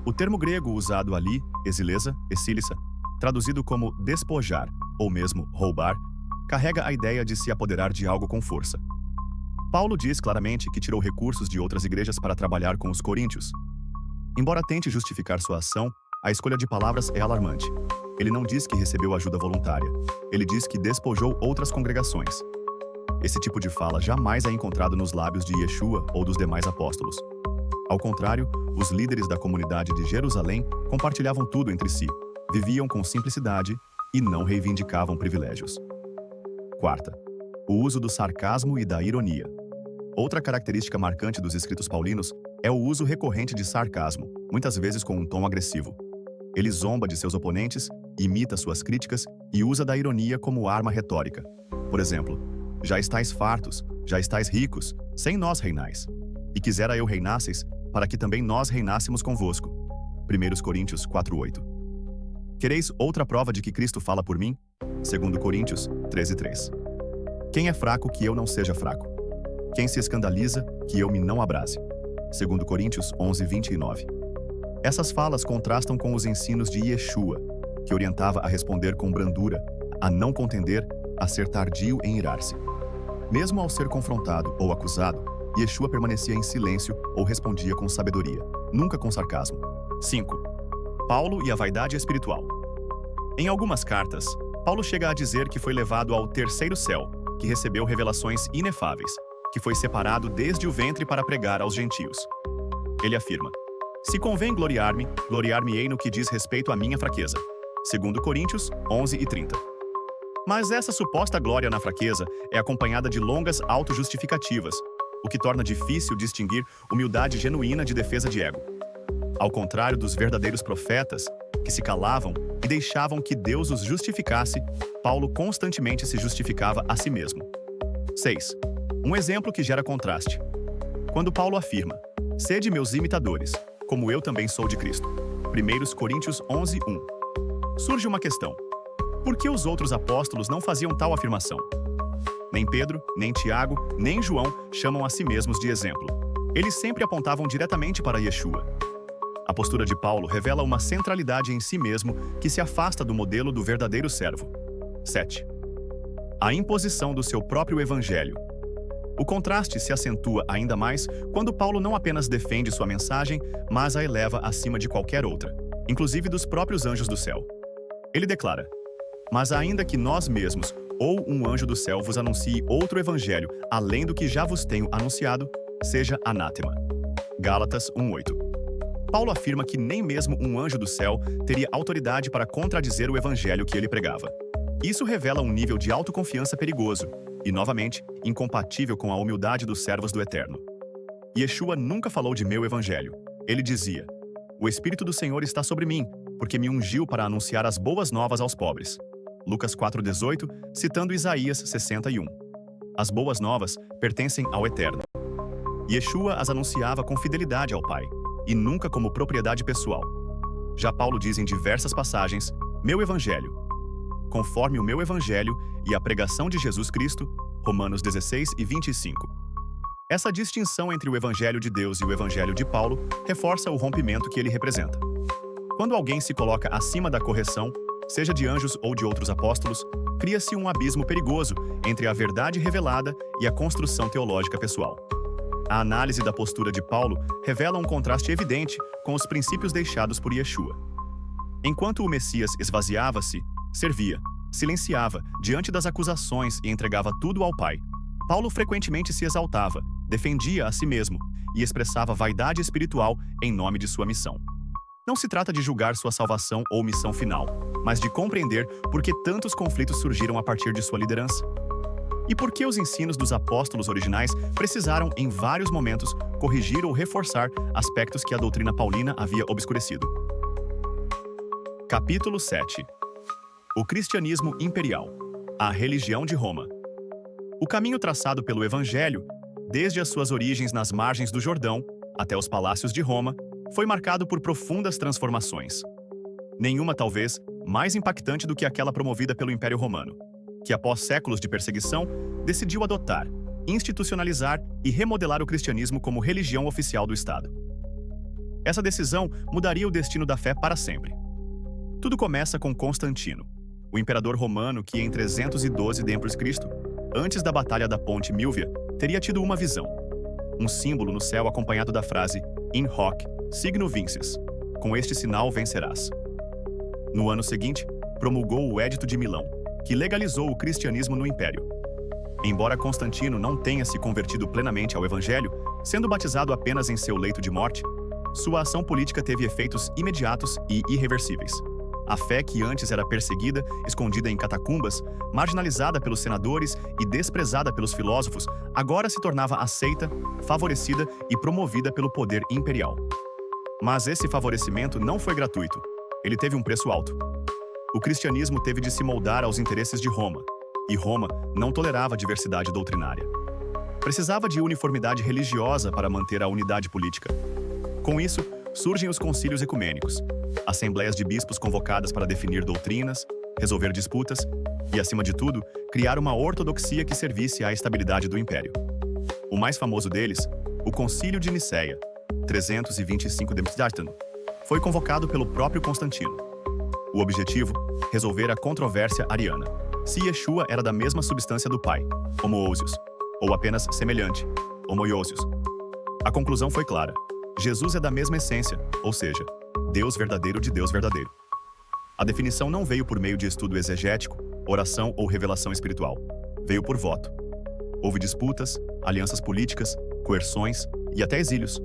O termo grego usado ali, esilesa, esílissa, traduzido como despojar ou mesmo roubar, carrega a ideia de se apoderar de algo com força. Paulo diz claramente que tirou recursos de outras igrejas para trabalhar com os coríntios. Embora tente justificar sua ação, a escolha de palavras é alarmante. Ele não diz que recebeu ajuda voluntária. Ele diz que despojou outras congregações. Esse tipo de fala jamais é encontrado nos lábios de Yeshua ou dos demais apóstolos. Ao contrário, os líderes da comunidade de Jerusalém compartilhavam tudo entre si, viviam com simplicidade e não reivindicavam privilégios. Quarta, o uso do sarcasmo e da ironia. Outra característica marcante dos escritos paulinos é o uso recorrente de sarcasmo, muitas vezes com um tom agressivo. Ele zomba de seus oponentes, imita suas críticas e usa da ironia como arma retórica. Por exemplo, já estáis fartos, já estáis ricos, sem nós reinais. E quisera eu reinasseis, para que também nós reinássemos convosco. 1 Coríntios 4:8. Quereis outra prova de que Cristo fala por mim? 2 Coríntios 13:3. Quem é fraco que eu não seja fraco? Quem se escandaliza, que eu me não abrase? 2 Coríntios 11:29. Essas falas contrastam com os ensinos de Yeshua, que orientava a responder com brandura, a não contender, a ser tardio em irar-se. Mesmo ao ser confrontado ou acusado, Yeshua permanecia em silêncio ou respondia com sabedoria, nunca com sarcasmo. 5. Paulo e a vaidade espiritual. Em algumas cartas, Paulo chega a dizer que foi levado ao terceiro céu, que recebeu revelações inefáveis, que foi separado desde o ventre para pregar aos gentios. Ele afirma: se convém gloriar-me, gloriar-me-ei no que diz respeito à minha fraqueza. 2 Coríntios 11:30. Mas essa suposta glória na fraqueza é acompanhada de longas autojustificativas, o que torna difícil distinguir humildade genuína de defesa de ego. Ao contrário dos verdadeiros profetas, que se calavam e deixavam que Deus os justificasse, Paulo constantemente se justificava a si mesmo. 6. Um exemplo que gera contraste. Quando Paulo afirma: sede meus imitadores, como eu também sou de Cristo. 1 Coríntios 11:1. Surge uma questão. Por que os outros apóstolos não faziam tal afirmação? Nem Pedro, nem Tiago, nem João chamam a si mesmos de exemplo. Eles sempre apontavam diretamente para Yeshua. A postura de Paulo revela uma centralidade em si mesmo que se afasta do modelo do verdadeiro servo. 7. A imposição do seu próprio evangelho. O contraste se acentua ainda mais quando Paulo não apenas defende sua mensagem, mas a eleva acima de qualquer outra, inclusive dos próprios anjos do céu. Ele declara: mas ainda que nós mesmos ou um anjo do céu vos anuncie outro evangelho além do que já vos tenho anunciado, seja anátema. Gálatas 1:8. Paulo afirma que nem mesmo um anjo do céu teria autoridade para contradizer o evangelho que ele pregava. Isso revela um nível de autoconfiança perigoso e, novamente, incompatível com a humildade dos servos do Eterno. Yeshua nunca falou de meu evangelho. Ele dizia: o Espírito do Senhor está sobre mim, porque me ungiu para anunciar as boas novas aos pobres. Lucas 4:18, citando Isaías 61. As boas novas pertencem ao Eterno. Yeshua as anunciava com fidelidade ao Pai, e nunca como propriedade pessoal. Já Paulo diz em diversas passagens: meu evangelho. Conforme o meu evangelho e a pregação de Jesus Cristo, Romanos 16:25. Essa distinção entre o evangelho de Deus e o evangelho de Paulo reforça o rompimento que ele representa. Quando alguém se coloca acima da correção, seja de anjos ou de outros apóstolos, cria-se um abismo perigoso entre a verdade revelada e a construção teológica pessoal. A análise da postura de Paulo revela um contraste evidente com os princípios deixados por Yeshua. Enquanto o Messias esvaziava-se, servia, silenciava diante das acusações e entregava tudo ao Pai, Paulo frequentemente se exaltava, defendia a si mesmo e expressava vaidade espiritual em nome de sua missão. Não se trata de julgar sua salvação ou missão final, mas de compreender por que tantos conflitos surgiram a partir de sua liderança. E por que os ensinos dos apóstolos originais precisaram, em vários momentos, corrigir ou reforçar aspectos que a doutrina paulina havia obscurecido. Capítulo 7. O cristianismo imperial. A religião de Roma. O caminho traçado pelo Evangelho, desde as suas origens nas margens do Jordão até os palácios de Roma, foi marcado por profundas transformações. Nenhuma, talvez, mais impactante do que aquela promovida pelo Império Romano, que após séculos de perseguição, decidiu adotar, institucionalizar e remodelar o cristianismo como religião oficial do Estado. Essa decisão mudaria o destino da fé para sempre. Tudo começa com Constantino, o imperador romano que em 312 d.C., antes da Batalha da Ponte Milvia, teria tido uma visão. Um símbolo no céu acompanhado da frase In hoc signo vinces, com este sinal vencerás. No ano seguinte, promulgou o Édito de Milão, que legalizou o cristianismo no Império. Embora Constantino não tenha se convertido plenamente ao Evangelho, sendo batizado apenas em seu leito de morte, sua ação política teve efeitos imediatos e irreversíveis. A fé que antes era perseguida, escondida em catacumbas, marginalizada pelos senadores e desprezada pelos filósofos, agora se tornava aceita, favorecida e promovida pelo poder imperial. Mas esse favorecimento não foi gratuito. Ele teve um preço alto. O cristianismo teve de se moldar aos interesses de Roma, e Roma não tolerava diversidade doutrinária. Precisava de uniformidade religiosa para manter a unidade política. Com isso, surgem os concílios ecumênicos, assembleias de bispos convocadas para definir doutrinas, resolver disputas e, acima de tudo, criar uma ortodoxia que servisse à estabilidade do império. O mais famoso deles, o Concílio de Nicéia, 325 d.C., foi convocado pelo próprio Constantino. O objetivo, resolver a controvérsia ariana, se Yeshua era da mesma substância do Pai, homoousios, ou apenas semelhante, homoiousios. A conclusão foi clara. Jesus é da mesma essência, ou seja, Deus verdadeiro de Deus verdadeiro. A definição não veio por meio de estudo exegético, oração ou revelação espiritual. Veio por voto. Houve disputas, alianças políticas, coerções e até exílios.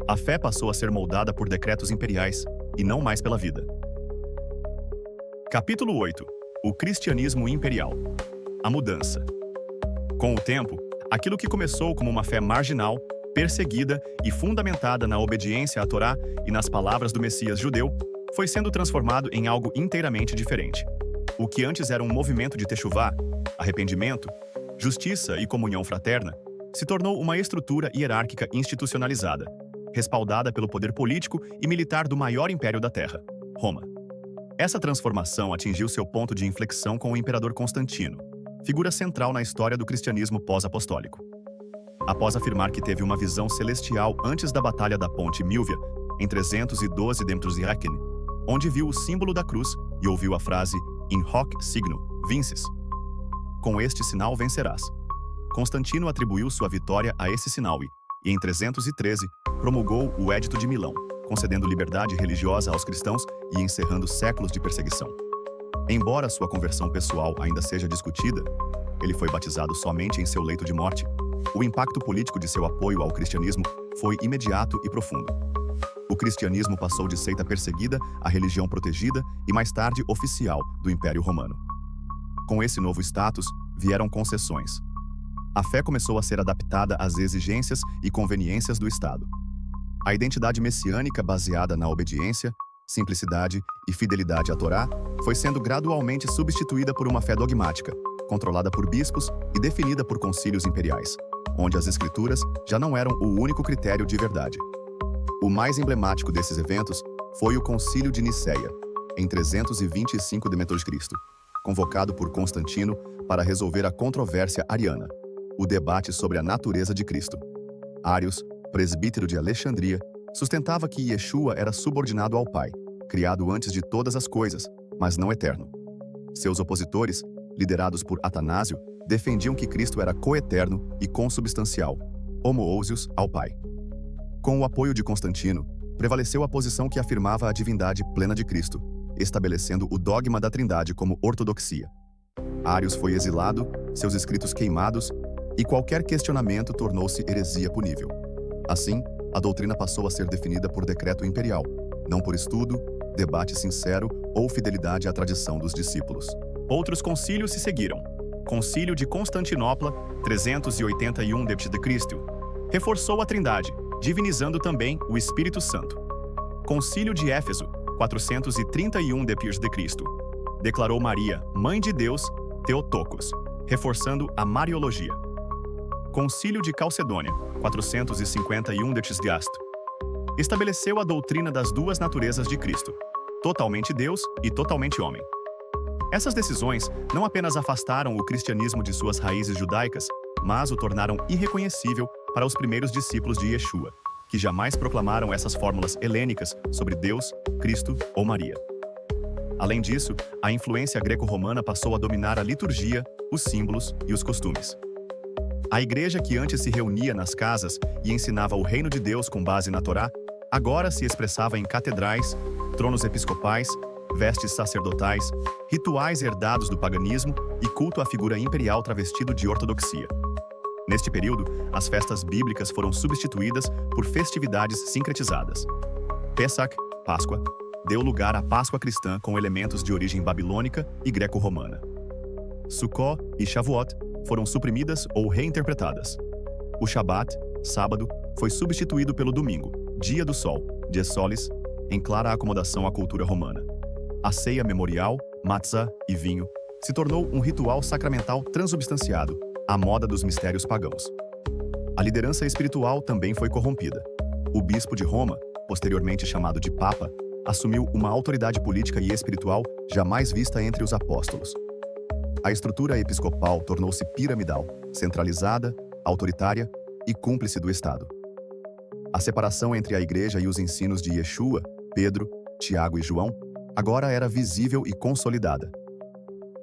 A fé passou a ser moldada por decretos imperiais e não mais pela vida. Capítulo 8. O cristianismo imperial. A mudança. Com o tempo, aquilo que começou como uma fé marginal, perseguida e fundamentada na obediência à Torá e nas palavras do Messias judeu, foi sendo transformado em algo inteiramente diferente. O que antes era um movimento de techuvá, arrependimento, justiça e comunhão fraterna, se tornou uma estrutura hierárquica institucionalizada, respaldada pelo poder político e militar do maior império da Terra, Roma. Essa transformação atingiu seu ponto de inflexão com o imperador Constantino, figura central na história do cristianismo pós-apostólico. Após afirmar que teve uma visão celestial antes da Batalha da Ponte Milvia, em 312 d.C., onde viu o símbolo da cruz e ouviu a frase In hoc signo vinces. Com este sinal vencerás. Constantino atribuiu sua vitória a esse sinal e em 313, promulgou o Édito de Milão, concedendo liberdade religiosa aos cristãos e encerrando séculos de perseguição. Embora sua conversão pessoal ainda seja discutida, ele foi batizado somente em seu leito de morte. O impacto político de seu apoio ao cristianismo foi imediato e profundo. O cristianismo passou de seita perseguida a religião protegida e mais tarde oficial do Império Romano. Com esse novo status, vieram concessões. A fé começou a ser adaptada às exigências e conveniências do Estado. A identidade messiânica baseada na obediência, simplicidade e fidelidade à Torá foi sendo gradualmente substituída por uma fé dogmática, controlada por bispos e definida por concílios imperiais, onde as escrituras já não eram o único critério de verdade. O mais emblemático desses eventos foi o Concílio de Nicéia, em 325 d.C., convocado por Constantino para resolver a controvérsia ariana, o debate sobre a natureza de Cristo. Ários, presbítero de Alexandria, sustentava que Yeshua era subordinado ao Pai, criado antes de todas as coisas, mas não eterno. Seus opositores, liderados por Atanásio, defendiam que Cristo era coeterno e consubstancial, homoousios ao Pai. Com o apoio de Constantino, prevaleceu a posição que afirmava a divindade plena de Cristo, estabelecendo o dogma da Trindade como ortodoxia. Ários foi exilado, seus escritos queimados, e qualquer questionamento tornou-se heresia punível. Assim, a doutrina passou a ser definida por decreto imperial, não por estudo, debate sincero ou fidelidade à tradição dos discípulos. Outros concílios se seguiram. Concílio de Constantinopla, 381 d.C., reforçou a Trindade, divinizando também o Espírito Santo. Concílio de Éfeso, 431 d.C., declarou Maria, Mãe de Deus, Theotokos, reforçando a Mariologia. Concílio de Calcedônia, 451 d.C., estabeleceu a doutrina das duas naturezas de Cristo, totalmente Deus e totalmente homem. Essas decisões não apenas afastaram o cristianismo de suas raízes judaicas, mas o tornaram irreconhecível para os primeiros discípulos de Yeshua, que jamais proclamaram essas fórmulas helênicas sobre Deus, Cristo ou Maria. Além disso, a influência greco-romana passou a dominar a liturgia, os símbolos e os costumes. A igreja que antes se reunia nas casas e ensinava o reino de Deus com base na Torá, agora se expressava em catedrais, tronos episcopais, vestes sacerdotais, rituais herdados do paganismo e culto à figura imperial travestido de ortodoxia. Neste período, as festas bíblicas foram substituídas por festividades sincretizadas. Pesach, Páscoa, deu lugar à Páscoa cristã com elementos de origem babilônica e greco-romana. Sukkot e Shavuot foram suprimidas ou reinterpretadas. O Shabat, sábado, foi substituído pelo domingo, dia do sol, dies solis, em clara acomodação à cultura romana. A ceia memorial, matzah e vinho, se tornou um ritual sacramental transubstanciado, à moda dos mistérios pagãos. A liderança espiritual também foi corrompida. O bispo de Roma, posteriormente chamado de Papa, assumiu uma autoridade política e espiritual jamais vista entre os apóstolos. A estrutura episcopal tornou-se piramidal, centralizada, autoritária e cúmplice do Estado. A separação entre a igreja e os ensinos de Yeshua, Pedro, Tiago e João agora era visível e consolidada.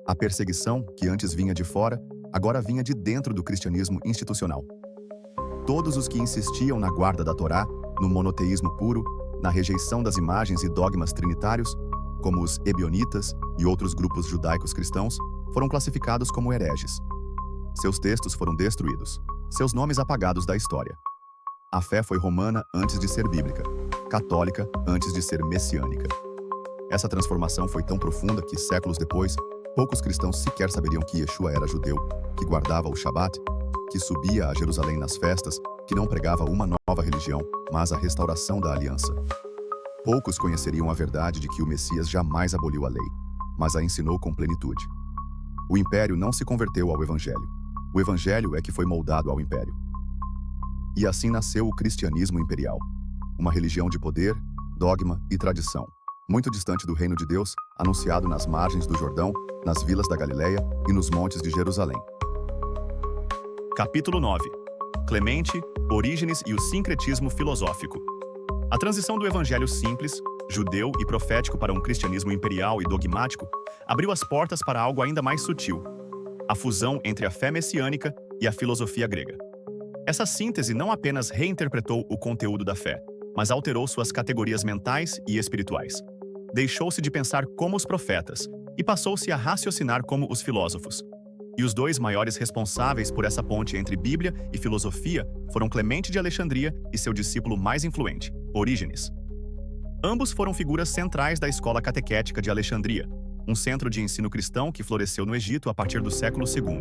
A perseguição, que antes vinha de fora, agora vinha de dentro do cristianismo institucional. Todos os que insistiam na guarda da Torá, no monoteísmo puro, na rejeição das imagens e dogmas trinitários, como os ebionitas e outros grupos judaicos cristãos, foram classificados como hereges. Seus textos foram destruídos, seus nomes apagados da história. A fé foi romana antes de ser bíblica, católica antes de ser messiânica. Essa transformação foi tão profunda que, séculos depois, poucos cristãos sequer saberiam que Yeshua era judeu, que guardava o Shabat, que subia a Jerusalém nas festas, que não pregava uma nova religião, mas a restauração da aliança. Poucos conheceriam a verdade de que o Messias jamais aboliu a lei, mas a ensinou com plenitude. O império não se converteu ao Evangelho. O Evangelho é que foi moldado ao império. E assim nasceu o cristianismo imperial, uma religião de poder, dogma e tradição, muito distante do reino de Deus, anunciado nas margens do Jordão, nas vilas da Galileia e nos montes de Jerusalém. Capítulo 9. Clemente, Orígenes e o sincretismo filosófico. A transição do evangelho simples, judeu e profético para um cristianismo imperial e dogmático abriu as portas para algo ainda mais sutil: a fusão entre a fé messiânica e a filosofia grega. Essa síntese não apenas reinterpretou o conteúdo da fé, mas alterou suas categorias mentais e espirituais. Deixou-se de pensar como os profetas e passou-se a raciocinar como os filósofos. E os dois maiores responsáveis por essa ponte entre Bíblia e filosofia foram Clemente de Alexandria e seu discípulo mais influente, Orígenes. Ambos foram figuras centrais da escola catequética de Alexandria, um centro de ensino cristão que floresceu no Egito a partir do século II.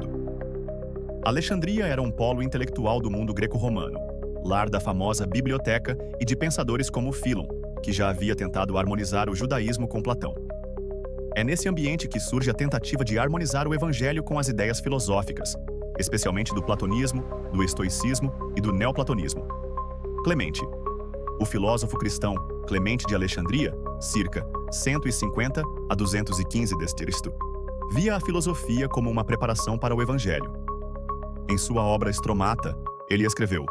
Alexandria era um polo intelectual do mundo greco-romano, lar da famosa biblioteca e de pensadores como Fílon, que já havia tentado harmonizar o judaísmo com Platão. É nesse ambiente que surge a tentativa de harmonizar o evangelho com as ideias filosóficas, especialmente do platonismo, do estoicismo e do neoplatonismo. Clemente. O filósofo cristão Clemente de Alexandria, circa 150 a 215 d.C., via a filosofia como uma preparação para o evangelho. Em sua obra Estromata, ele escreveu: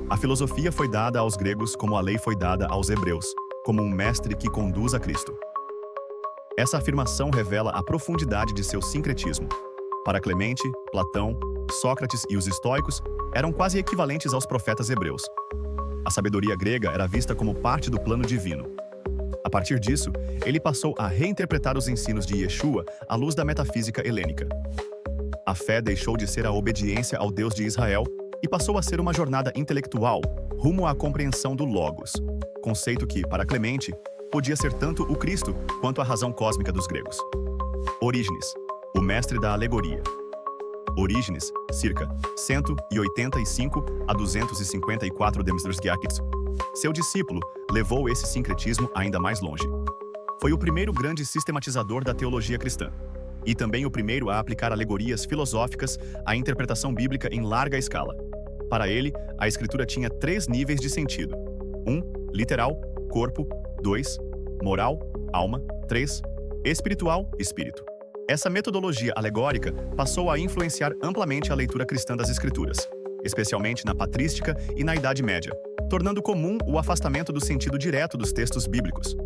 "A filosofia foi dada aos gregos como a lei foi dada aos hebreus, como um mestre que conduz a Cristo." Essa afirmação revela a profundidade de seu sincretismo. Para Clemente, Platão, Sócrates e os estoicos eram quase equivalentes aos profetas hebreus. A sabedoria grega era vista como parte do plano divino. A partir disso, ele passou a reinterpretar os ensinos de Yeshua à luz da metafísica helênica. A fé deixou de ser a obediência ao Deus de Israel e passou a ser uma jornada intelectual rumo à compreensão do Logos, conceito que, para Clemente, podia ser tanto o Cristo quanto a razão cósmica dos gregos. Orígenes, o mestre da alegoria. Orígenes, circa 185 a 254 d.C. Seu discípulo levou esse sincretismo ainda mais longe. Foi o primeiro grande sistematizador da teologia cristã, e também o primeiro a aplicar alegorias filosóficas à interpretação bíblica em larga escala. Para ele, a escritura tinha 3 níveis de sentido: 1. Literal, corpo; 2. Moral, alma; 3. Espiritual, espírito. Essa metodologia alegórica passou a influenciar amplamente a leitura cristã das Escrituras, especialmente na patrística e na Idade Média, tornando comum o afastamento do sentido direto dos textos bíblicos.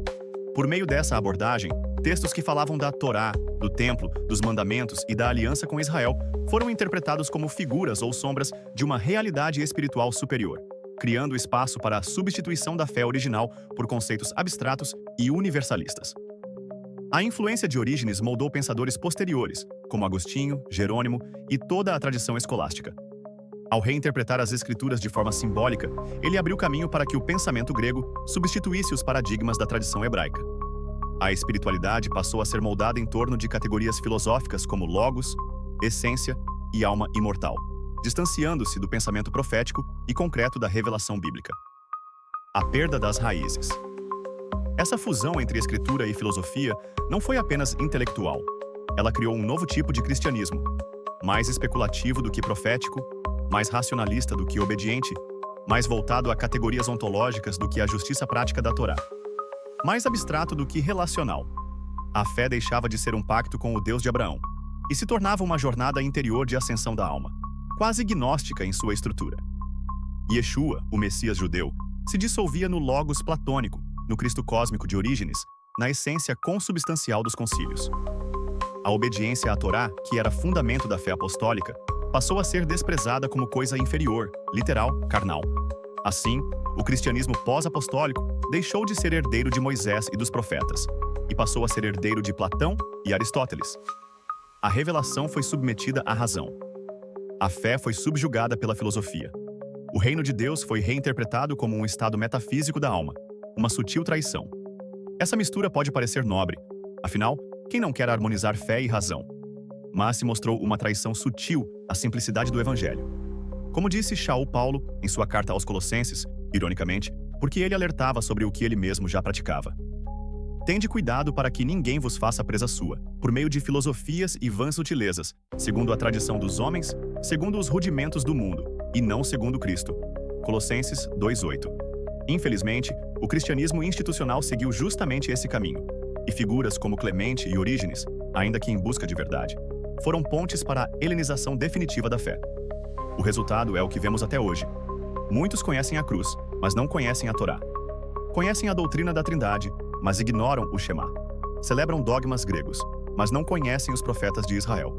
Por meio dessa abordagem, textos que falavam da Torá, do Templo, dos Mandamentos e da aliança com Israel foram interpretados como figuras ou sombras de uma realidade espiritual superior, criando espaço para a substituição da fé original por conceitos abstratos e universalistas. A influência de Orígenes moldou pensadores posteriores, como Agostinho, Jerônimo e toda a tradição escolástica. Ao reinterpretar as Escrituras de forma simbólica, ele abriu caminho para que o pensamento grego substituísse os paradigmas da tradição hebraica. A espiritualidade passou a ser moldada em torno de categorias filosóficas como logos, essência e alma imortal, distanciando-se do pensamento profético e concreto da revelação bíblica. A perda das raízes. Essa fusão entre escritura e filosofia não foi apenas intelectual. Ela criou um novo tipo de cristianismo, mais especulativo do que profético, mais racionalista do que obediente, mais voltado a categorias ontológicas do que a justiça prática da Torá, mais abstrato do que relacional. A fé deixava de ser um pacto com o Deus de Abraão e se tornava uma jornada interior de ascensão da alma, quase gnóstica em sua estrutura. Yeshua, o Messias judeu, se dissolvia no logos platônico, no Cristo cósmico de Orígenes, na essência consubstancial dos concílios. A obediência à Torá, que era fundamento da fé apostólica, passou a ser desprezada como coisa inferior, literal, carnal. Assim, o cristianismo pós-apostólico deixou de ser herdeiro de Moisés e dos profetas, e passou a ser herdeiro de Platão e Aristóteles. A revelação foi submetida à razão. A fé foi subjugada pela filosofia. O reino de Deus foi reinterpretado como um estado metafísico da alma, uma sutil traição. Essa mistura pode parecer nobre, afinal, quem não quer harmonizar fé e razão? Mas se mostrou uma traição sutil à simplicidade do Evangelho. Como disse Shaul Paulo em sua carta aos Colossenses, ironicamente, porque ele alertava sobre o que ele mesmo já praticava. Tende cuidado para que ninguém vos faça presa sua, por meio de filosofias e vãs sutilezas, segundo a tradição dos homens, segundo os rudimentos do mundo, e não segundo Cristo. Colossenses 2:8. Infelizmente, o cristianismo institucional seguiu justamente esse caminho, e figuras como Clemente e Orígenes, ainda que em busca de verdade, foram pontes para a helenização definitiva da fé. O resultado é o que vemos até hoje. Muitos conhecem a cruz, mas não conhecem a Torá. Conhecem a doutrina da Trindade, mas ignoram o Shema. Celebram dogmas gregos, mas não conhecem os profetas de Israel.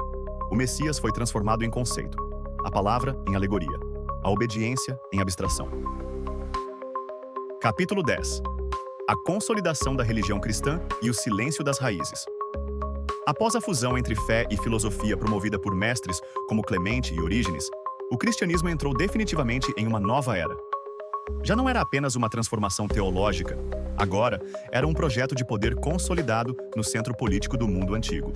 O Messias foi transformado em conceito, a palavra em alegoria, a obediência em abstração. Capítulo 10. A consolidação da religião cristã e o silêncio das raízes. Após a fusão entre fé e filosofia promovida por mestres como Clemente e Orígenes, o cristianismo entrou definitivamente em uma nova era. Já não era apenas uma transformação teológica, agora era um projeto de poder consolidado no centro político do mundo antigo.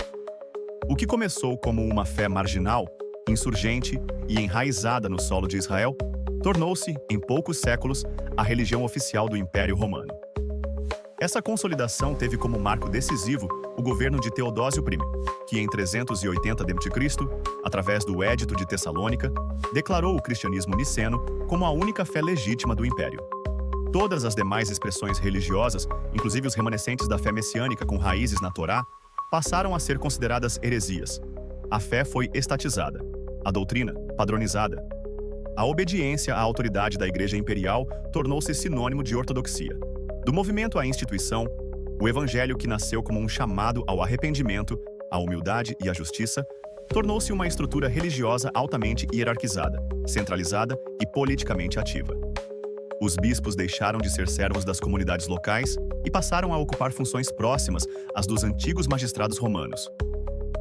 O que começou como uma fé marginal, insurgente e enraizada no solo de Israel, tornou-se, em poucos séculos, a religião oficial do Império Romano. Essa consolidação teve como marco decisivo o governo de Teodósio I, que em 380 d.C., através do Édito de Tessalônica, declarou o cristianismo niceno como a única fé legítima do império. Todas as demais expressões religiosas, inclusive os remanescentes da fé messiânica com raízes na Torá, passaram a ser consideradas heresias. A fé foi estatizada, a doutrina padronizada. A obediência à autoridade da Igreja Imperial tornou-se sinônimo de ortodoxia. Do movimento à instituição, o evangelho que nasceu como um chamado ao arrependimento, à humildade e à justiça, tornou-se uma estrutura religiosa altamente hierarquizada, centralizada e politicamente ativa. Os bispos deixaram de ser servos das comunidades locais e passaram a ocupar funções próximas às dos antigos magistrados romanos.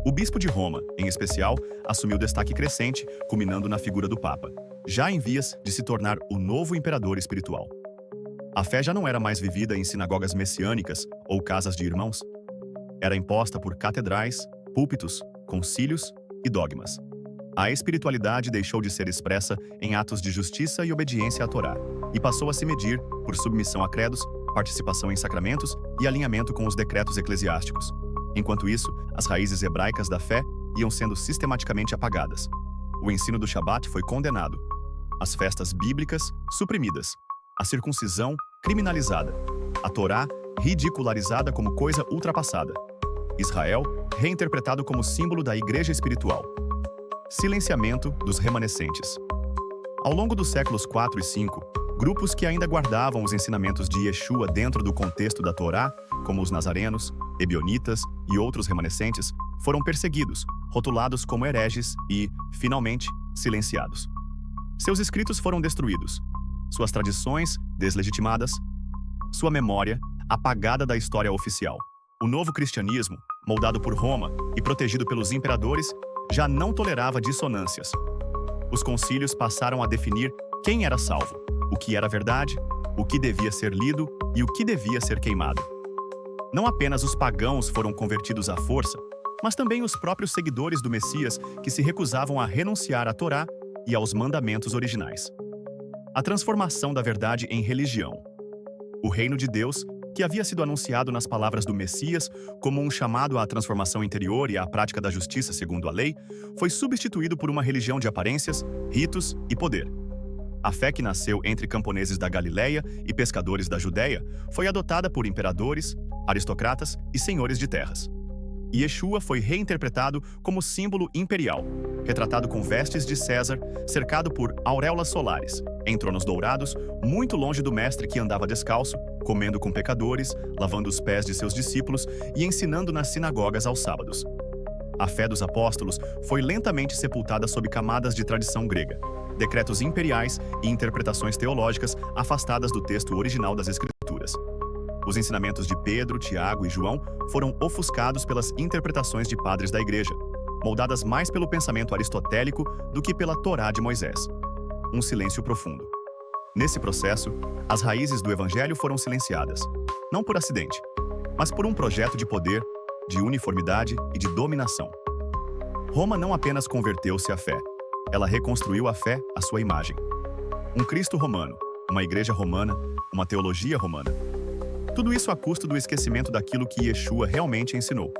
O bispo de Roma, em especial, assumiu destaque crescente, culminando na figura do Papa, já em vias de se tornar o novo imperador espiritual. A fé já não era mais vivida em sinagogas messiânicas ou casas de irmãos. Era imposta por catedrais, púlpitos, concílios e dogmas. A espiritualidade deixou de ser expressa em atos de justiça e obediência à Torá, e passou a se medir por submissão a credos, participação em sacramentos e alinhamento com os decretos eclesiásticos. Enquanto isso, as raízes hebraicas da fé iam sendo sistematicamente apagadas. O ensino do Shabat foi condenado. As festas bíblicas, suprimidas. A circuncisão, criminalizada. A Torá, ridicularizada como coisa ultrapassada. Israel, reinterpretado como símbolo da igreja espiritual. Silenciamento dos remanescentes. Ao longo dos séculos 4 e 5, grupos que ainda guardavam os ensinamentos de Yeshua dentro do contexto da Torá, como os nazarenos, ebionitas e outros remanescentes, foram perseguidos, rotulados como hereges e, finalmente, silenciados. Seus escritos foram destruídos, suas tradições deslegitimadas, sua memória apagada da história oficial. O novo cristianismo, moldado por Roma e protegido pelos imperadores, já não tolerava dissonâncias. Os concílios passaram a definir quem era salvo, o que era verdade, o que devia ser lido e o que devia ser queimado. Não apenas os pagãos foram convertidos à força, mas também os próprios seguidores do Messias que se recusavam a renunciar à Torá e aos mandamentos originais. A transformação da verdade em religião. O reino de Deus, que havia sido anunciado nas palavras do Messias como um chamado à transformação interior e à prática da justiça segundo a lei, foi substituído por uma religião de aparências, ritos e poder. A fé que nasceu entre camponeses da Galileia e pescadores da Judéia foi adotada por imperadores, aristocratas e senhores de terras. Yeshua foi reinterpretado como símbolo imperial, retratado com vestes de César, cercado por auréolas solares, em tronos dourados, muito longe do mestre que andava descalço, comendo com pecadores, lavando os pés de seus discípulos e ensinando nas sinagogas aos sábados. A fé dos apóstolos foi lentamente sepultada sob camadas de tradição grega, decretos imperiais e interpretações teológicas afastadas do texto original das Escrituras. Os ensinamentos de Pedro, Tiago e João foram ofuscados pelas interpretações de padres da igreja, moldadas mais pelo pensamento aristotélico do que pela Torá de Moisés. Um silêncio profundo. Nesse processo, as raízes do evangelho foram silenciadas, não por acidente, mas por um projeto de poder, de uniformidade e de dominação. Roma não apenas converteu-se à fé, ela reconstruiu a fé à sua imagem. Um Cristo romano, uma igreja romana, uma teologia romana. Tudo isso a custo do esquecimento daquilo que Yeshua realmente ensinou: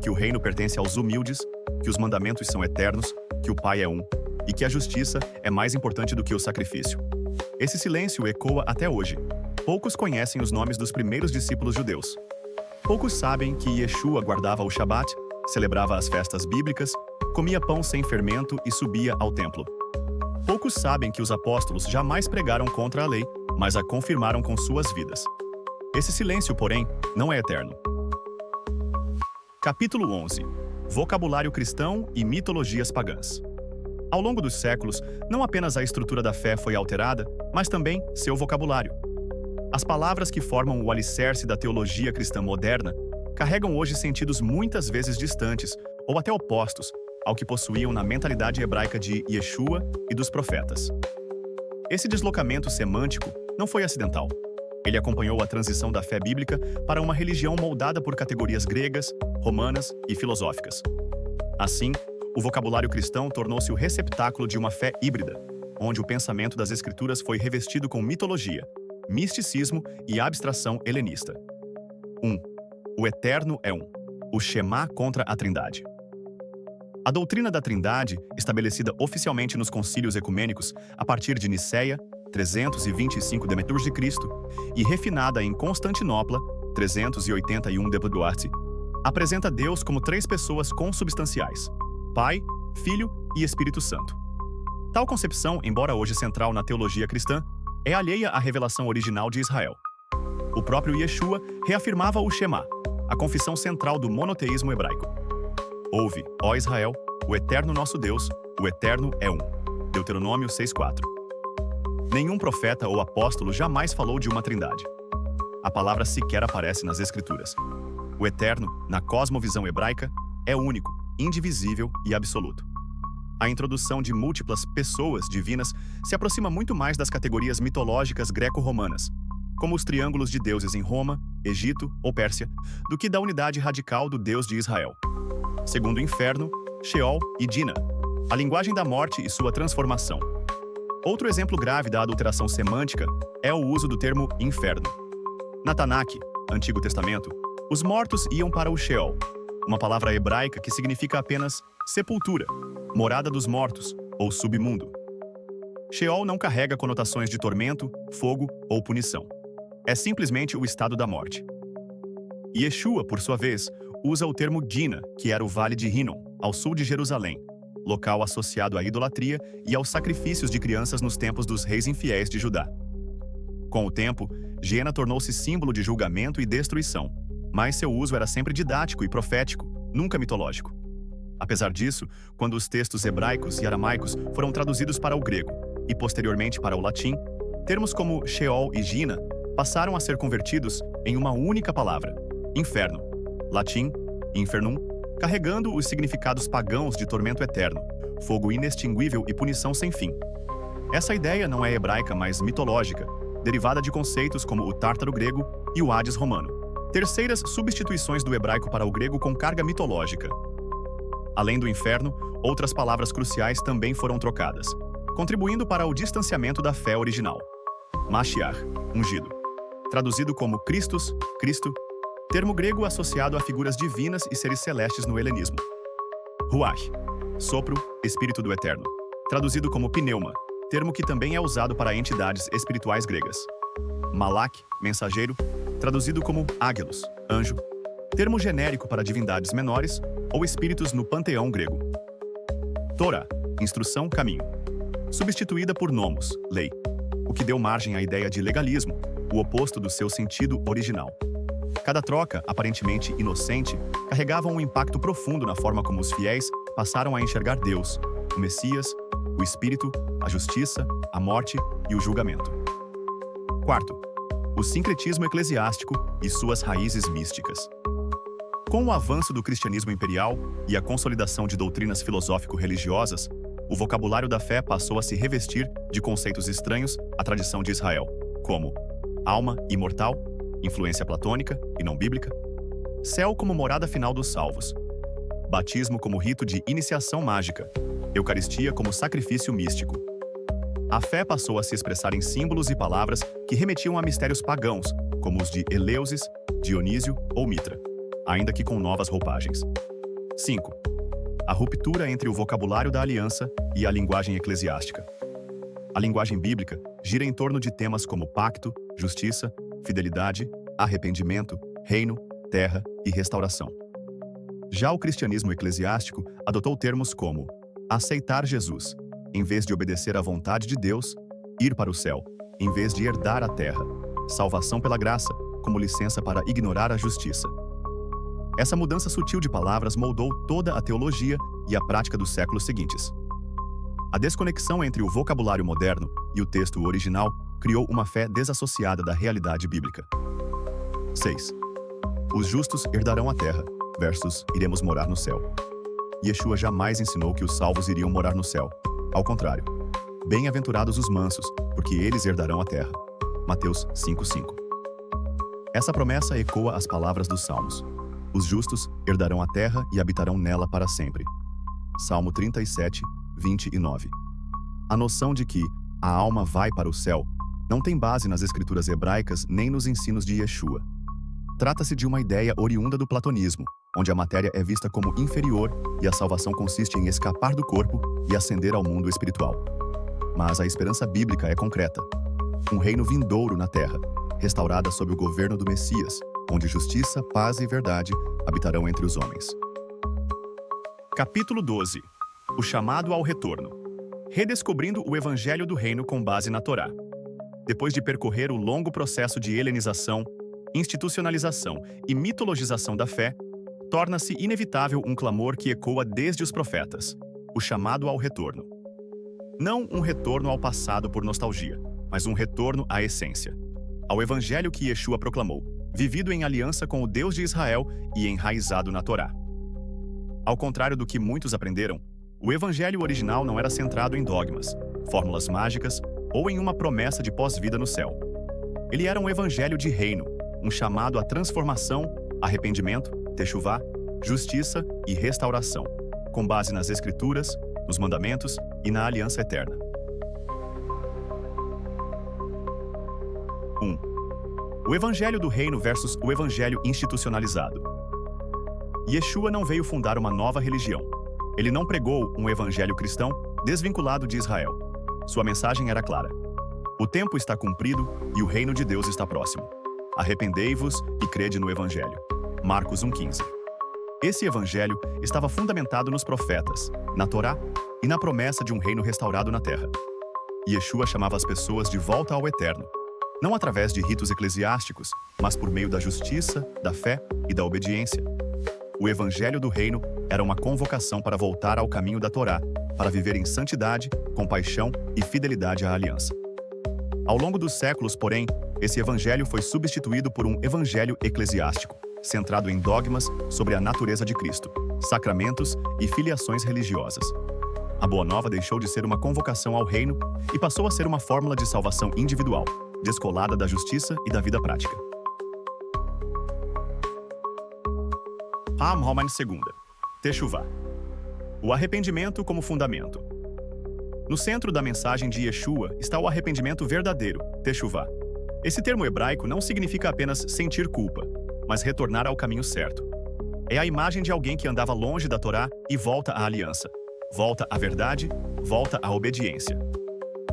que o reino pertence aos humildes, que os mandamentos são eternos, que o Pai é um, e que a justiça é mais importante do que o sacrifício. Esse silêncio ecoa até hoje. Poucos conhecem os nomes dos primeiros discípulos judeus. Poucos sabem que Yeshua guardava o Shabat, celebrava as festas bíblicas, comia pão sem fermento e subia ao templo. Poucos sabem que os apóstolos jamais pregaram contra a lei, mas a confirmaram com suas vidas. Esse silêncio, porém, não é eterno. Capítulo 11. Vocabulário cristão e mitologias pagãs. Ao longo dos séculos, não apenas a estrutura da fé foi alterada, mas também seu vocabulário. As palavras que formam o alicerce da teologia cristã moderna carregam hoje sentidos muitas vezes distantes, ou até opostos, ao que possuíam na mentalidade hebraica de Yeshua e dos profetas. Esse deslocamento semântico não foi acidental. Ele acompanhou a transição da fé bíblica para uma religião moldada por categorias gregas, romanas e filosóficas. Assim, o vocabulário cristão tornou-se o receptáculo de uma fé híbrida, onde o pensamento das Escrituras foi revestido com mitologia, misticismo e abstração helenista. 1. O Eterno é um. O Shema contra a Trindade. A doutrina da Trindade, estabelecida oficialmente nos concílios ecumênicos a partir de Niceia, 325 d.C., e refinada em Constantinopla, 381 d.C., apresenta Deus como três pessoas consubstanciais: Pai, Filho e Espírito Santo. Tal concepção, embora hoje central na teologia cristã, é alheia à revelação original de Israel. O próprio Yeshua reafirmava o Shema, a confissão central do monoteísmo hebraico. Ouve, ó Israel, o Eterno nosso Deus, o Eterno é um. Deuteronômio 6:4. Nenhum profeta ou apóstolo jamais falou de uma trindade. A palavra sequer aparece nas Escrituras. O Eterno, na cosmovisão hebraica, é único, indivisível e absoluto. A introdução de múltiplas pessoas divinas se aproxima muito mais das categorias mitológicas greco-romanas, como os triângulos de deuses em Roma, Egito ou Pérsia, do que da unidade radical do Deus de Israel. Segundo o inferno, Sheol e Dina, a linguagem da morte e sua transformação. Outro exemplo grave da adulteração semântica é o uso do termo inferno. Na Tanakh, Antigo Testamento, os mortos iam para o Sheol, uma palavra hebraica que significa apenas sepultura, morada dos mortos ou submundo. Sheol não carrega conotações de tormento, fogo ou punição. É simplesmente o estado da morte. Yeshua, por sua vez, usa o termo Dina, que era o Vale de Hinnom, ao sul de Jerusalém, local associado à idolatria e aos sacrifícios de crianças nos tempos dos reis infiéis de Judá. Com o tempo, Gena tornou-se símbolo de julgamento e destruição, mas seu uso era sempre didático e profético, nunca mitológico. Apesar disso, quando os textos hebraicos e aramaicos foram traduzidos para o grego e posteriormente para o latim, termos como Sheol e Gina passaram a ser convertidos em uma única palavra, inferno, latim, infernum, carregando os significados pagãos de tormento eterno, fogo inextinguível e punição sem fim. Essa ideia não é hebraica, mas mitológica, derivada de conceitos como o tártaro grego e o Hades romano. Terceiras substituições do hebraico para o grego com carga mitológica. Além do inferno, outras palavras cruciais também foram trocadas, contribuindo para o distanciamento da fé original. Mashiach, ungido. Traduzido como Christus, Cristo, termo grego associado a figuras divinas e seres celestes no helenismo. Ruach, sopro, espírito do eterno. Traduzido como pneuma, termo que também é usado para entidades espirituais gregas. Malak, mensageiro, traduzido como águelos, anjo, termo genérico para divindades menores ou espíritos no panteão grego. Torá, instrução, caminho. Substituída por nomos, lei, o que deu margem à ideia de legalismo, o oposto do seu sentido original. Cada troca, aparentemente inocente, carregava um impacto profundo na forma como os fiéis passaram a enxergar Deus, o Messias, o Espírito, a justiça, a morte e o julgamento. Quarto, o sincretismo eclesiástico e suas raízes místicas. Com o avanço do cristianismo imperial e a consolidação de doutrinas filosófico-religiosas, o vocabulário da fé passou a se revestir de conceitos estranhos à tradição de Israel, como alma imortal, influência platônica e não bíblica, céu como morada final dos salvos, batismo como rito de iniciação mágica, Eucaristia como sacrifício místico. A fé passou a se expressar em símbolos e palavras que remetiam a mistérios pagãos, como os de Eleusis, Dionísio ou Mitra, ainda que com novas roupagens. 5. A ruptura entre o vocabulário da aliança e a linguagem eclesiástica. A linguagem bíblica gira em torno de temas como pacto, justiça, fidelidade, arrependimento, reino, terra e restauração. Já o cristianismo eclesiástico adotou termos como aceitar Jesus, em vez de obedecer à vontade de Deus, ir para o céu, em vez de herdar a terra, salvação pela graça, como licença para ignorar a justiça. Essa mudança sutil de palavras moldou toda a teologia e a prática dos séculos seguintes. A desconexão entre o vocabulário moderno e o texto original criou uma fé desassociada da realidade bíblica. 6. Os justos herdarão a terra, versus iremos morar no céu. Yeshua jamais ensinou que os salvos iriam morar no céu. Ao contrário, bem-aventurados os mansos, porque eles herdarão a terra. Mateus 5:5. Essa promessa ecoa as palavras dos Salmos. Os justos herdarão a terra e habitarão nela para sempre. Salmo 37, 29. A noção de que a alma vai para o céu não tem base nas escrituras hebraicas nem nos ensinos de Yeshua. Trata-se de uma ideia oriunda do platonismo, onde a matéria é vista como inferior e a salvação consiste em escapar do corpo e ascender ao mundo espiritual. Mas a esperança bíblica é concreta. Um reino vindouro na terra, restaurada sob o governo do Messias, onde justiça, paz e verdade habitarão entre os homens. Capítulo 12. O chamado ao retorno. Redescobrindo o Evangelho do Reino com base na Torá. Depois de percorrer o longo processo de helenização, institucionalização e mitologização da fé, torna-se inevitável um clamor que ecoa desde os profetas, o chamado ao retorno. Não um retorno ao passado por nostalgia, mas um retorno à essência, ao Evangelho que Yeshua proclamou, vivido em aliança com o Deus de Israel e enraizado na Torá. Ao contrário do que muitos aprenderam, o Evangelho original não era centrado em dogmas, fórmulas mágicas ou em uma promessa de pós-vida no céu. Ele era um evangelho de reino, um chamado à transformação, arrependimento, techuvá, justiça e restauração, com base nas Escrituras, nos mandamentos e na aliança eterna. 1. O Evangelho do Reino versus o Evangelho institucionalizado. Yeshua não veio fundar uma nova religião. Ele não pregou um evangelho cristão desvinculado de Israel. Sua mensagem era clara. O tempo está cumprido e o reino de Deus está próximo. Arrependei-vos e crede no Evangelho. Marcos 1,15. Esse evangelho estava fundamentado nos profetas, na Torá e na promessa de um reino restaurado na terra. Yeshua chamava as pessoas de volta ao eterno, não através de ritos eclesiásticos, mas por meio da justiça, da fé e da obediência. O evangelho do reino era uma convocação para voltar ao caminho da Torá, para viver em santidade, compaixão e fidelidade à aliança. Ao longo dos séculos, porém, esse evangelho foi substituído por um evangelho eclesiástico, centrado em dogmas sobre a natureza de Cristo, sacramentos e filiações religiosas. A Boa Nova deixou de ser uma convocação ao reino e passou a ser uma fórmula de salvação individual, descolada da justiça e da vida prática. Ham Roman II. Teshuvah. O arrependimento como fundamento. No centro da mensagem de Yeshua está o arrependimento verdadeiro, Teshuvah. Esse termo hebraico não significa apenas sentir culpa, mas retornar ao caminho certo. É a imagem de alguém que andava longe da Torá e volta à aliança, volta à verdade, volta à obediência.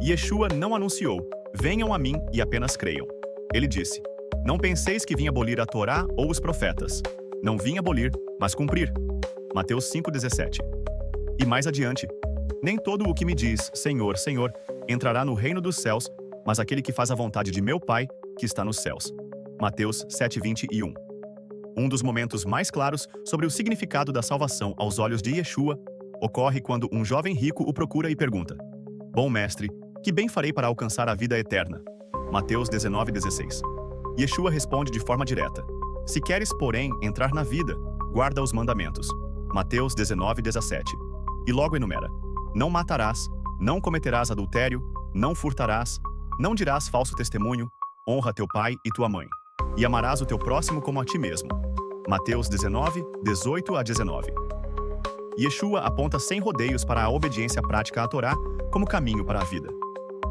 Yeshua não anunciou, venham a mim e apenas creiam. Ele disse, não penseis que vim abolir a Torá ou os profetas. Não vim abolir, mas cumprir. Mateus 5,17. E mais adiante, nem todo o que me diz, Senhor, Senhor, entrará no reino dos céus, mas aquele que faz a vontade de meu Pai, que está nos céus. Mateus 7,21. Um dos momentos mais claros sobre o significado da salvação aos olhos de Yeshua ocorre quando um jovem rico o procura e pergunta, Bom mestre, que bem farei para alcançar a vida eterna? Mateus 19,16. Yeshua responde de forma direta, Se queres, porém, entrar na vida, guarda os mandamentos. Mateus 19,17. E logo enumera, Não matarás, não cometerás adultério, não furtarás, não dirás falso testemunho, honra teu pai e tua mãe, e amarás o teu próximo como a ti mesmo. Mateus 19, 18 a 19. Yeshua aponta sem rodeios para a obediência prática à Torá como caminho para a vida.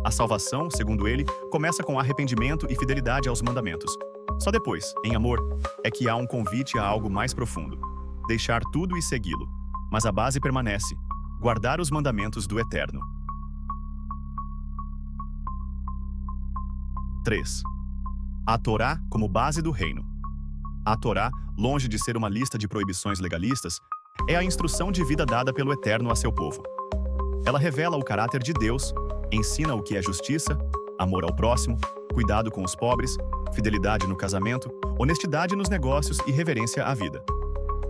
A salvação, segundo ele, começa com arrependimento e fidelidade aos mandamentos. Só depois, em amor, é que há um convite a algo mais profundo. Deixar tudo e segui-lo. Mas a base permanece. Guardar os mandamentos do Eterno. 3. A Torá como base do reino. A Torá, longe de ser uma lista de proibições legalistas, é a instrução de vida dada pelo Eterno a seu povo. Ela revela o caráter de Deus, ensina o que é justiça, amor ao próximo, cuidado com os pobres, fidelidade no casamento, honestidade nos negócios e reverência à vida.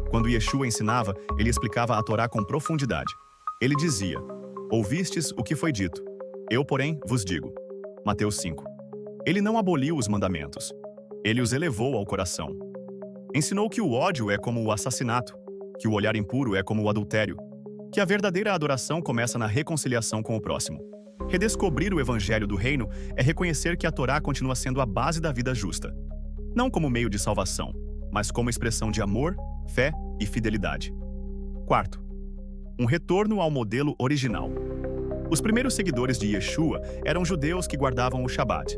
Quando Yeshua ensinava, ele explicava a Torá com profundidade. Ele dizia, ouvistes o que foi dito, eu, porém, vos digo. Mateus 5. Ele não aboliu os mandamentos. Ele os elevou ao coração. Ensinou que o ódio é como o assassinato, que o olhar impuro é como o adultério, que a verdadeira adoração começa na reconciliação com o próximo. Redescobrir o evangelho do reino é reconhecer que a Torá continua sendo a base da vida justa, não como meio de salvação, mas como expressão de amor, fé e fidelidade. 4. Um retorno ao modelo original. Os primeiros seguidores de Yeshua eram judeus que guardavam o Shabat,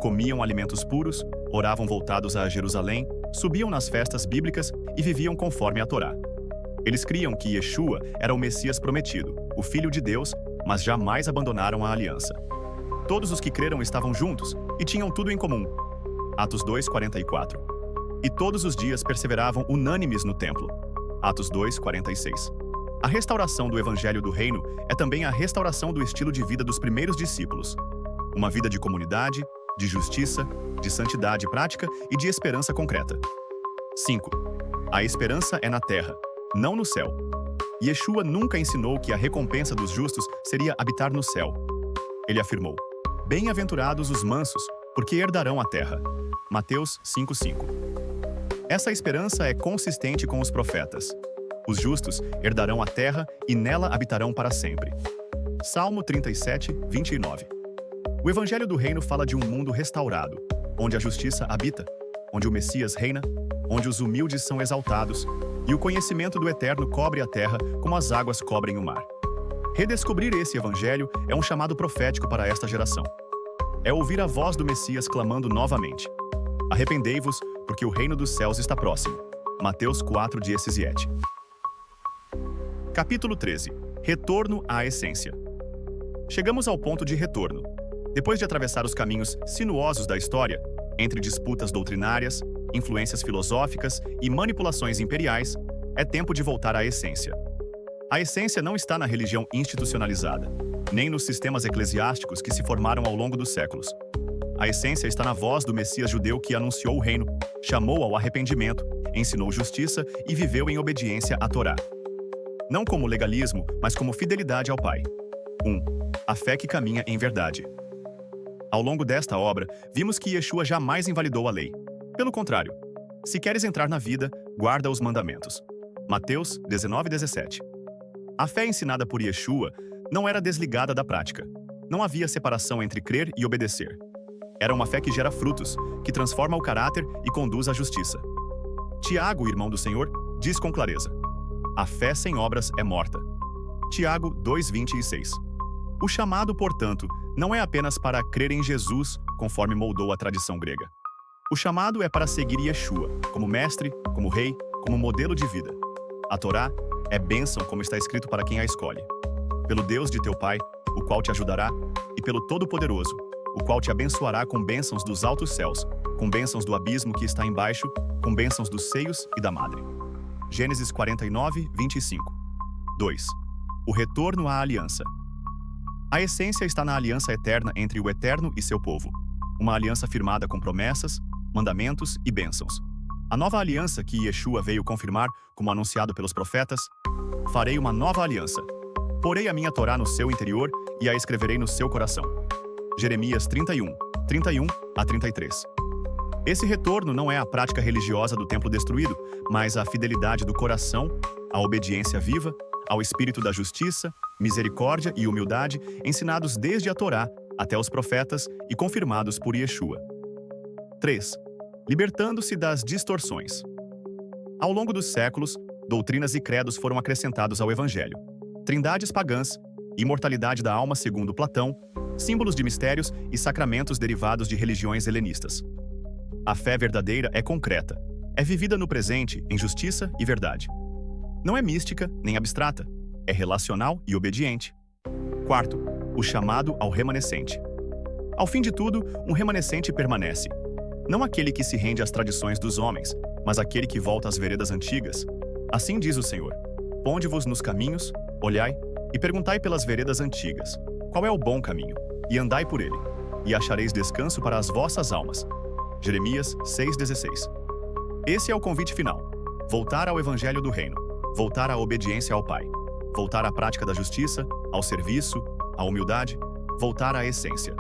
comiam alimentos puros, oravam voltados a Jerusalém, subiam nas festas bíblicas e viviam conforme a Torá. Eles criam que Yeshua era o Messias prometido, o Filho de Deus, mas jamais abandonaram a aliança. Todos os que creram estavam juntos e tinham tudo em comum. Atos 2:44. E todos os dias perseveravam unânimes no templo. Atos 2:46. A restauração do Evangelho do Reino é também a restauração do estilo de vida dos primeiros discípulos. Uma vida de comunidade, de justiça, de santidade prática e de esperança concreta. 5. A esperança é na terra, não no céu. Yeshua nunca ensinou que a recompensa dos justos seria habitar no céu. Ele afirmou, bem-aventurados os mansos, porque herdarão a terra. Mateus 5:5. Essa esperança é consistente com os profetas. Os justos herdarão a terra e nela habitarão para sempre. Salmo 37:29. O Evangelho do Reino fala de um mundo restaurado, onde a justiça habita, onde o Messias reina, onde os humildes são exaltados, e o conhecimento do Eterno cobre a terra como as águas cobrem o mar. Redescobrir esse Evangelho é um chamado profético para esta geração. É ouvir a voz do Messias clamando novamente. Arrependei-vos, porque o reino dos céus está próximo. Mateus 4:17. Capítulo 13. Retorno à essência. Chegamos ao ponto de retorno. Depois de atravessar os caminhos sinuosos da história, entre disputas doutrinárias, influências filosóficas e manipulações imperiais, É tempo de voltar à essência. A essência não está na religião institucionalizada, nem nos sistemas eclesiásticos que se formaram ao longo dos séculos. A essência está na voz do Messias judeu que anunciou o reino, chamou ao arrependimento, ensinou justiça e viveu em obediência à Torá. Não como legalismo, mas como fidelidade ao Pai. 1. A fé que caminha em verdade. Ao longo desta obra, vimos que Yeshua jamais invalidou a lei. Pelo contrário, se queres entrar na vida, guarda os mandamentos. Mateus 19:17. A fé ensinada por Yeshua não era desligada da prática. Não havia separação entre crer e obedecer. Era uma fé que gera frutos, que transforma o caráter e conduz à justiça. Tiago, irmão do Senhor, diz com clareza: a fé sem obras é morta. Tiago 2:26. O chamado, portanto, não é apenas para crer em Jesus, conforme moldou a tradição grega. O chamado é para seguir Yeshua, como mestre, como rei, como modelo de vida. A Torá é bênção, como está escrito para quem a escolhe. Pelo Deus de teu Pai, o qual te ajudará, e pelo Todo-Poderoso, o qual te abençoará com bênçãos dos altos céus, com bênçãos do abismo que está embaixo, com bênçãos dos seios e da madre. Gênesis 49:25. 2. O retorno à aliança. A essência está na aliança eterna entre o Eterno e seu povo. Uma aliança firmada com promessas, mandamentos e bênçãos. A nova aliança que Yeshua veio confirmar, como anunciado pelos profetas: farei uma nova aliança. Porei a minha Torá no seu interior e a escreverei no seu coração. Jeremias 31:31-33. Esse retorno não é a prática religiosa do templo destruído, mas a fidelidade do coração, a obediência viva, ao espírito da justiça, misericórdia e humildade, ensinados desde a Torá até os profetas e confirmados por Yeshua. 3. Libertando-se das distorções. Ao longo dos séculos, doutrinas e credos foram acrescentados ao Evangelho. Trindades pagãs, imortalidade da alma segundo Platão, símbolos de mistérios e sacramentos derivados de religiões helenistas. A fé verdadeira é concreta, é vivida no presente em justiça e verdade. Não é mística nem abstrata, é relacional e obediente. 4. O chamado ao remanescente. Ao fim de tudo, um remanescente permanece. Não aquele que se rende às tradições dos homens, mas aquele que volta às veredas antigas. Assim diz o Senhor: ponde-vos nos caminhos, olhai, e perguntai pelas veredas antigas, qual é o bom caminho, e andai por ele, e achareis descanso para as vossas almas. Jeremias 6:16. Esse é o convite final: voltar ao Evangelho do Reino, voltar à obediência ao Pai, voltar à prática da justiça, ao serviço, à humildade, voltar à essência.